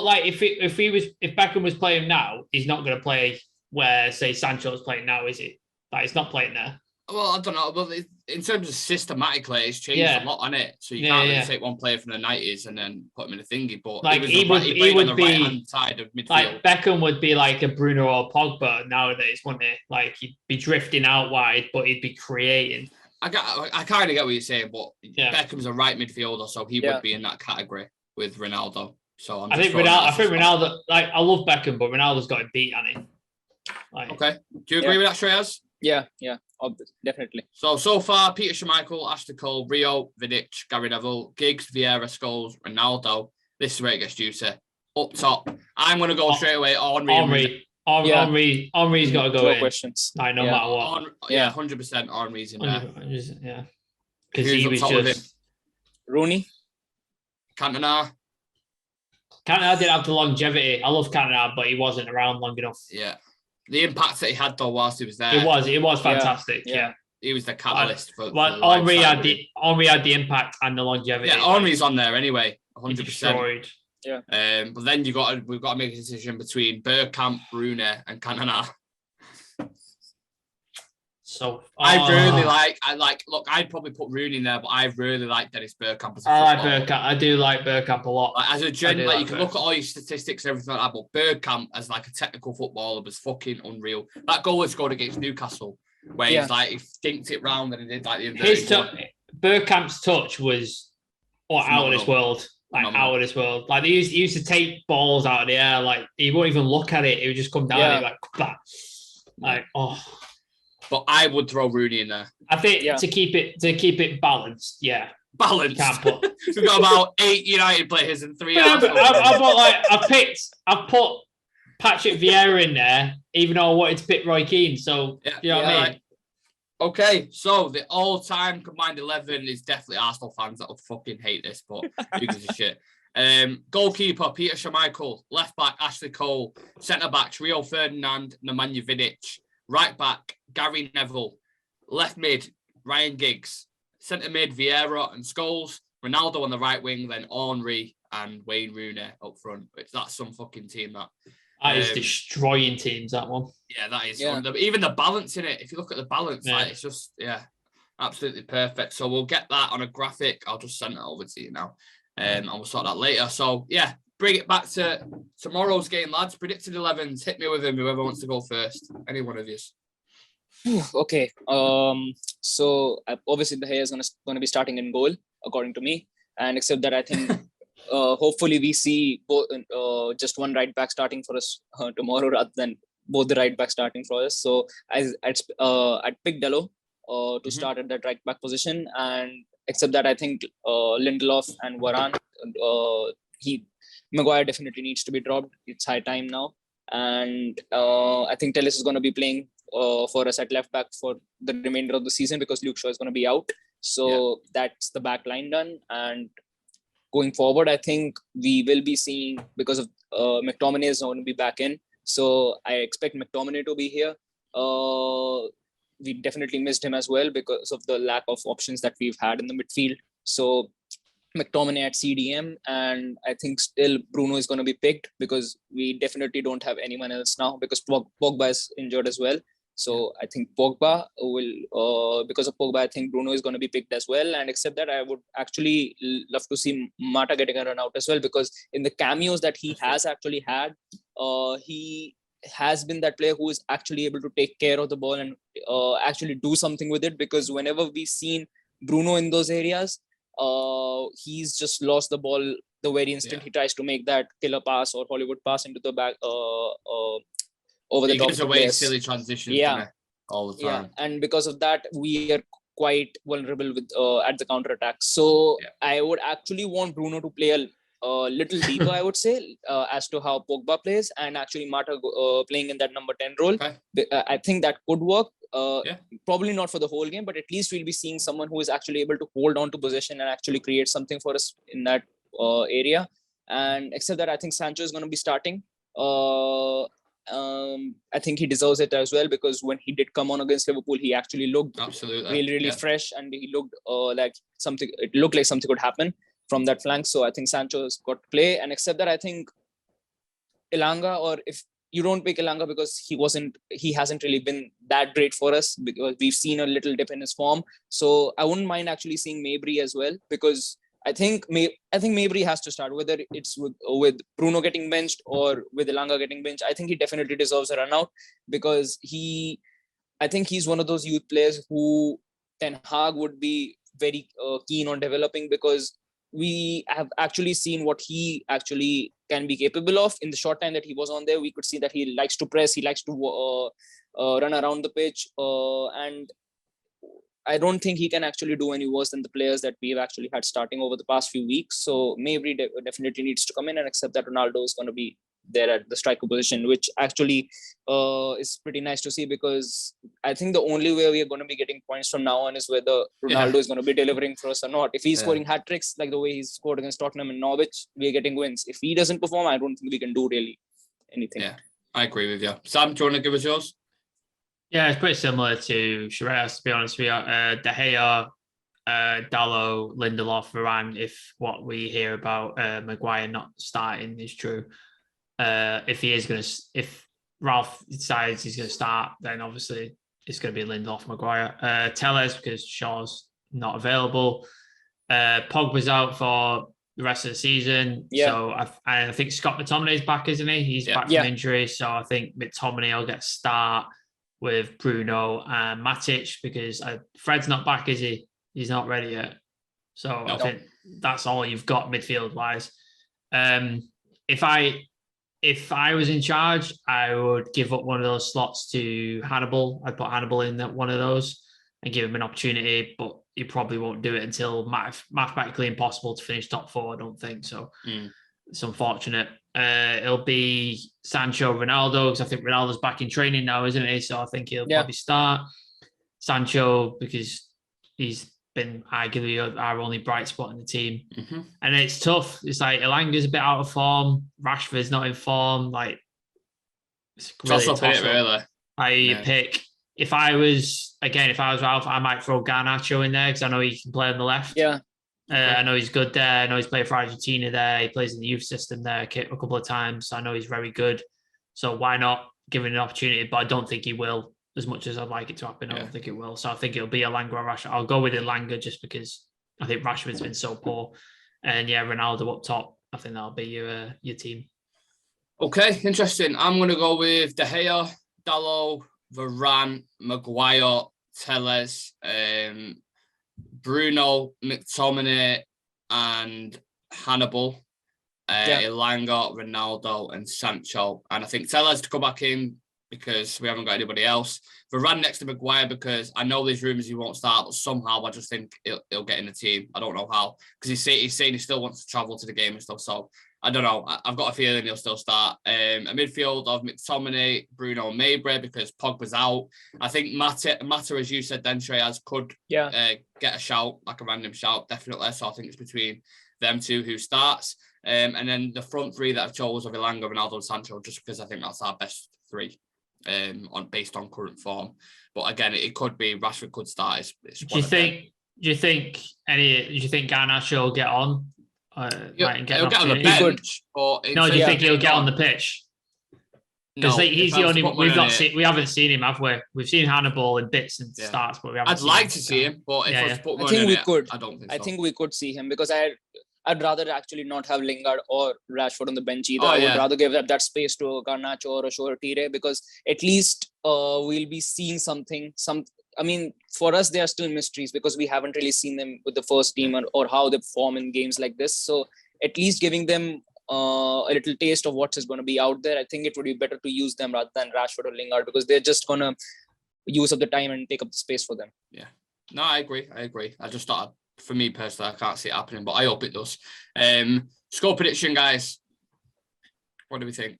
Speaker 2: like if Beckham was playing now, he's not going to play where say Sancho's playing now, is he? Like he's not playing there.
Speaker 1: Well, I don't know. Well, in terms of systematically, it's changed a lot on it. So you can't really take one player from the 90s and then put him in a thingy. But
Speaker 2: like
Speaker 1: he played on the right-hand side of midfield.
Speaker 2: Like Beckham would be like a Bruno or Pogba nowadays, wouldn't he? Like he'd be drifting out wide, but he'd be creating.
Speaker 1: I kind of get what you're saying, but Beckham's a right midfielder, so he would be in that category with Ronaldo. So I think
Speaker 2: Ronaldo. Like I love Beckham, but Ronaldo's got him beat on it. Like,
Speaker 1: okay, do you agree with that, Shreyas?
Speaker 3: Yeah, definitely.
Speaker 1: So far, Peter Schmeichel, Ashley Cole, Rio, Vidic, Gary Neville, Giggs, Vieira, Scholes, Ronaldo. This is where it gets juicy. Up top, I'm going to go straight away. Henry's
Speaker 2: got to go in.
Speaker 3: Questions.
Speaker 2: Like, no matter what.
Speaker 1: 100% Henry's in there.
Speaker 2: Yeah. Because he was just...
Speaker 3: Rooney?
Speaker 1: Cantona
Speaker 2: didn't have the longevity. I love Cantona, but he wasn't around long enough.
Speaker 1: Yeah. The impact that he had though whilst he was there.
Speaker 2: It was fantastic. Yeah.
Speaker 1: he was the catalyst for.
Speaker 2: Well,
Speaker 1: for
Speaker 2: Henry had the impact and the longevity.
Speaker 1: Yeah, Henry's on there anyway, 100%.
Speaker 2: Destroyed.
Speaker 3: Yeah.
Speaker 1: But then we've got to make a decision between Bergkamp, Bruno, and Cannona.
Speaker 2: So
Speaker 1: look, I'd probably put Rooney in there, but I really like Dennis Bergkamp.
Speaker 2: I do like Bergkamp a lot.
Speaker 1: Like, as a general, you can look at all your statistics and everything like that, but Bergkamp as like a technical footballer was fucking unreal. That goal was scored against Newcastle, where he dinked it round and he did like the
Speaker 2: Bergkamp's touch was out of this world. Out of this world. Like he used to take balls out of the air, like he won't even look at it, it would just come down like
Speaker 1: But I would throw Rooney in there.
Speaker 2: I think to keep it balanced,
Speaker 1: balanced.
Speaker 2: Can't put.
Speaker 1: We've got about 8 United players and 3.
Speaker 2: I've put Patrick Vieira in there, even though I wanted to pick Roy Keane. So you know what I mean.
Speaker 1: Okay, so the all-time combined 11 is definitely Arsenal fans that will fucking hate this, but who gives a shit? Goalkeeper Peter Schmeichel, left back Ashley Cole, centre backs Rio Ferdinand, Nemanja Vidic. Right back, Gary Neville. Left mid, Ryan Giggs. Centre mid, Vieira and Scholes. Ronaldo on the right wing, then Henry and Wayne Rooney up front. That's some fucking team that.
Speaker 2: That is destroying teams, that one.
Speaker 1: Yeah, that is. Even the balance in it, if you look at the balance, it's just, absolutely perfect. So we'll get that on a graphic. I'll just send it over to you now. And we'll sort that later. So, bring it back to tomorrow's game, lads. Predicted 11s. Hit me with them, whoever wants to go first. Any one of you.
Speaker 3: Okay. So obviously the hair is going to be starting in goal, according to me. And except that I think hopefully we see just one right back starting for us tomorrow rather than both the right back starting for us. So I'd pick Dello to start at that right back position. And except that I think Lindelof and Varane, Maguire definitely needs to be dropped. It's high time now. And I think Telles is going to be playing for us at left back for the remainder of the season because Luke Shaw is going to be out. So that's the back line done. And going forward, I think we will be seeing, because of McTominay is going to be back in. So I expect McTominay to be here. We definitely missed him as well because of the lack of options that we've had in the midfield. So McTominay at CDM, and I think still Bruno is going to be picked because we definitely don't have anyone else now because Pogba is injured as well. So I think Pogba will, because of Pogba, I think Bruno is going to be picked as well. And except that, I would actually love to see Mata getting a run out as well, because in the cameos that he has actually had, he has been that player who is actually able to take care of the ball and actually do something with it. Because whenever we've seen Bruno in those areas, he's just lost the ball the very instant he tries to make that killer pass or Hollywood pass into the back over the top. He gives
Speaker 1: away silly transitions all the time.
Speaker 3: And because of that, we are quite vulnerable with at the counter attack. So I would actually want Bruno to play a little deeper, I would say, as to how Pogba plays, and actually Mata playing in that number 10 role. I think that could work. Probably not for the whole game, but at least we'll be seeing someone who is actually able to hold on to possession and actually create something for us in that area. And except that, I think Sancho is going to be starting. I think he deserves it as well, because when he did come on against Liverpool, he actually looked really fresh, and he looked like something. It looked like something could happen from that flank. So I think Sancho's got to play. And except that, I think Elanga, or if you don't pick Elanga because he hasn't really been that great for us, because we've seen a little dip in his form. So I wouldn't mind actually seeing Mabry as well, because I think Mabry has to start, whether it's with Bruno getting benched or with Elanga getting benched. I think he definitely deserves a run out, because I think he's one of those youth players who Ten Hag would be very keen on developing, because we have actually seen what he actually can be capable of in the short time that he was on there. We could see that he likes to press, he likes to run around the pitch, and I don't think he can actually do any worse than the players that we've actually had starting over the past few weeks. So Mabry definitely needs to come in, and accept that Ronaldo is going to be there at the striker position, which actually is pretty nice to see, because I think the only way we are going to be getting points from now on is whether Ronaldo is going to be delivering for us or not. If he's scoring hat tricks like the way he's scored against Tottenham and Norwich, we are getting wins. If he doesn't perform, I don't think we can do really anything.
Speaker 1: Yeah, I agree with you. Sam, do you want to give us yours?
Speaker 2: Yeah, it's pretty similar to Shreyas, to be honest with you. De Gea, Dallo, Lindelof, Varane, if what we hear about Maguire not starting is true. If Ralph decides he's going to start, then obviously it's going to be Lindelof, Maguire. Telles, because Shaw's not available. Pogba's out for the rest of the season.
Speaker 3: Yeah.
Speaker 2: So I think Scott McTominay's back, isn't he? He's back from injury. So I think McTominay will get a start with Bruno and Matic, because Fred's not back, is he? He's not ready yet. So I think that's all you've got midfield wise. If I was in charge, I would give up one of those slots to Hannibal. I'd put Hannibal in that one of those and give him an opportunity, but he probably won't do it until mathematically impossible to finish top 4. I don't think so. It's unfortunate. It'll be Sancho, Ronaldo, because I think Ronaldo's back in training now, isn't he? So I think he'll probably start. Sancho, because he's been arguably our only bright spot in the team. And it's tough. It's like Elanga's a bit out of form. Rashford's not in form. Like, it's really tough. You pick. If I was Ralph, I might throw Garnacho in there because I know he can play on the left.
Speaker 3: Yeah.
Speaker 2: I know he's good there. I know he's played for Argentina there. He plays in the youth system there a couple of times. So I know he's very good. So why not give him an opportunity? But I don't think he will, as much as I'd like it to happen. I don't think it will. So I think it'll be Elanga or Rashford. I'll go with Elanga just because I think Rashford's been so poor. And Ronaldo up top. I think that'll be your team.
Speaker 1: Okay, interesting. I'm going to go with De Gea, Dallo, Varane, Maguire, Telles, Bruno, McTominay, and Hannibal, Elanga, Ronaldo, and Sancho. And I think Telles to come back in because we haven't got anybody else. Varane next to Maguire because I know there's rumours he won't start, but somehow I just think he'll get in the team. I don't know how, because he's saying he still wants to travel to the game and stuff. So I don't know. I've got a feeling he'll still start. A midfield of McTominay, Bruno, and Mabry because Pogba's out. I think Mata, as you said, then Shreyas could get a shout, like a random shout, definitely. So I think it's between them two who starts. And then the front three that I've chosen of Elanga, Ronaldo, and Sancho, just because I think that's our best three based on current form. But again, it could be Rashford could start. Do you think
Speaker 2: Garnacho will get on?
Speaker 1: He'll get on the bench.
Speaker 2: Do you think he'll get on the pitch? Because he's the only we haven't seen him, have we? We've seen Hannibal in bits and starts, but we haven't.
Speaker 1: I'd like to see him, but if I was put
Speaker 3: I think we could.
Speaker 1: I don't think so.
Speaker 3: I think we could see him because I'd rather actually not have Lingard or Rashford on the bench either. I would rather give that space to Garnacho or a Tire because at least we'll be seeing something. I mean, for us, they are still mysteries because we haven't really seen them with the first team or how they perform in games like this. So at least giving them a little taste of what is going to be out there, I think it would be better to use them rather than Rashford or Lingard because they're just going to use up the time and take up the space for them.
Speaker 1: Yeah. No, I agree. I just thought, for me personally, I can't see it happening, but I hope it does. Score prediction, guys. What do we think?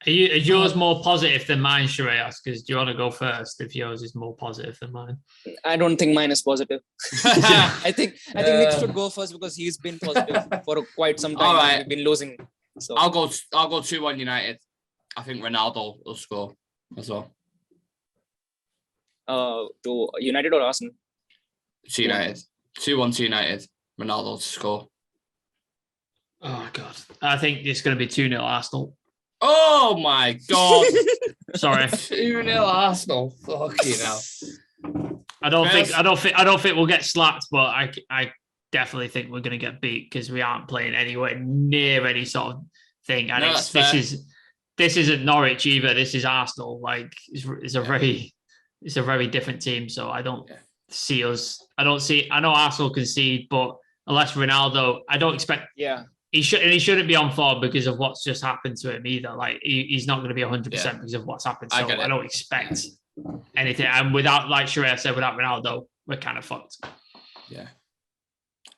Speaker 2: Is yours more positive than mine, Shreyas? Because do you want to go first if yours is more positive than mine?
Speaker 3: I don't think mine is positive. I think Nick should go first because he's been positive for quite some time.
Speaker 1: All right.
Speaker 3: We've been losing. So
Speaker 1: I'll go 2-1 United. I think Ronaldo will score as well.
Speaker 3: To United or Arsenal?
Speaker 1: To United. 2-1 to United. Ronaldo to score.
Speaker 2: Oh God. I think it's going to be 2-0 Arsenal.
Speaker 1: Oh my God!
Speaker 2: Sorry,
Speaker 1: 2-0 Arsenal. Fucking hell!
Speaker 2: I don't think we'll get slapped, but I definitely think we're going to get beat because we aren't playing anywhere near any sort of thing. And this isn't Norwich either. This is Arsenal. Like it's a very different team. So I don't see us. I know Arsenal concede, but unless Ronaldo, I don't expect.
Speaker 3: Yeah.
Speaker 2: He shouldn't be on form because of what's just happened to him either. Like he's not going to be 100% because of what's happened. So I don't expect anything. And without, like Shreyas said, without Ronaldo, we're kind of fucked.
Speaker 1: Yeah,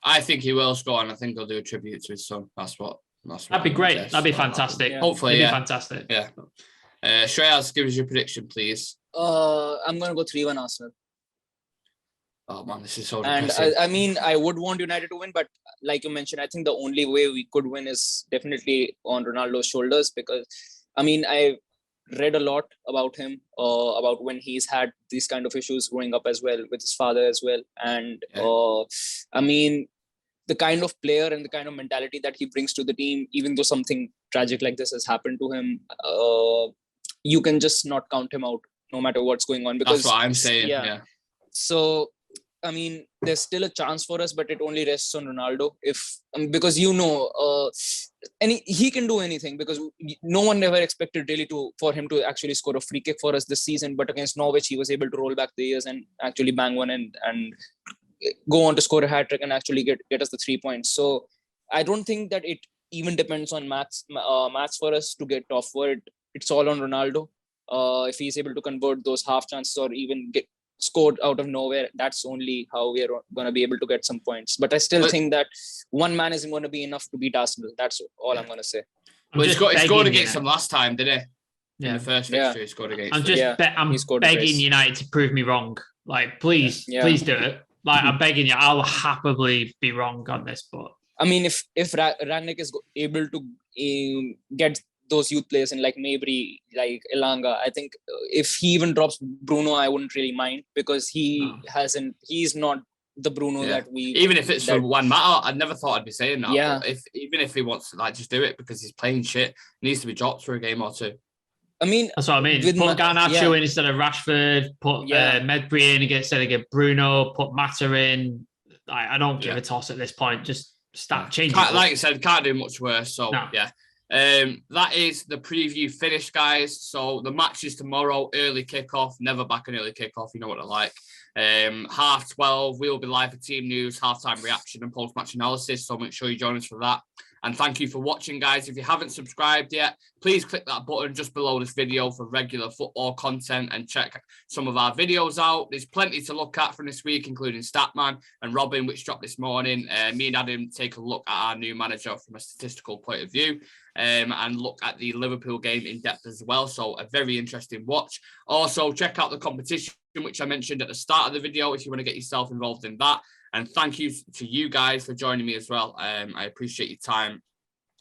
Speaker 1: I think he will score, and I think he'll do a tribute to his son. That'd
Speaker 2: be great. That'd be fantastic.
Speaker 3: Yeah.
Speaker 1: Hopefully,
Speaker 2: it'd be fantastic.
Speaker 1: Yeah. Shreyas, give us your prediction, please.
Speaker 3: I'm going to go 3-1 Arsenal.
Speaker 1: Oh man, this is so
Speaker 3: depressing. And I mean, I would want United to win, but like you mentioned, I think the only way we could win is definitely on Ronaldo's shoulders because, I mean, read a lot about him, about when he's had these kind of issues growing up as well with his father as well. And I mean, the kind of player and the kind of mentality that he brings to the team, even though something tragic like this has happened to him, you can just not count him out no matter what's going on. Because
Speaker 1: that's what I'm saying. Yeah.
Speaker 3: So, I mean, there's still a chance for us, but it only rests on Ronaldo. Because he can do anything, because no one ever expected really for him to actually score a free kick for us this season. But against Norwich, he was able to roll back the years and actually bang one and go on to score a hat trick and actually get us the 3 points. So I don't think that it even depends on maths for us to get top four. It's all on Ronaldo. If he's able to convert those half chances or even get scored out of nowhere, that's only how we are going to be able to get some points. But I still think that one man isn't going to be enough to beat Arsenal. That's all I'm going to say.
Speaker 1: Well, he scored against them last time, didn't he?
Speaker 2: Yeah.
Speaker 1: In the first fixture, he scored against
Speaker 2: I'm begging United to prove me wrong. Like, please do it. Like, I'm begging you. I'll happily be wrong on this, but
Speaker 3: I mean, if Rangnick is able to get those youth players in, like Mabry, like Elanga, I think if he even drops Bruno, I wouldn't really mind, because he's not the Bruno that we...
Speaker 1: Even if it's for one matter, I never thought I'd be saying that.
Speaker 3: Yeah.
Speaker 1: But even if he wants to, like, just do it because he's playing shit, he needs to be dropped for a game or two.
Speaker 3: I mean,
Speaker 2: that's what I mean. Put Garnacho in instead of Rashford. Put Medbury in instead of Bruno. Put Mata in. I don't give a toss at this point. Just start changing.
Speaker 1: Like I said, can't do much worse. So yeah. That is the preview finished, guys. So the match is tomorrow, early kickoff. Never back an early kickoff. You know what I like. 12:30. We'll be live for team news, halftime reaction, and post-match analysis. So make sure you join us for that. And thank you for watching, guys. If you haven't subscribed yet, please click that button just below this video for regular football content and check some of our videos out. There's plenty to look at from this week, including Statman and Robin, which dropped this morning. Me and Adam take a look at our new manager from a statistical point of view, and look at the Liverpool game in depth as well. So a very interesting watch. Also, check out the competition, which I mentioned at the start of the video, if you want to get yourself involved in that. And thank you to you guys for joining me as well. I appreciate your time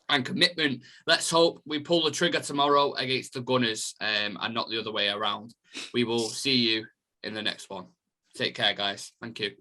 Speaker 1: and commitment. Let's hope we pull the trigger tomorrow against the Gunners, and not the other way around. We will see you in the next one. Take care, guys. Thank you.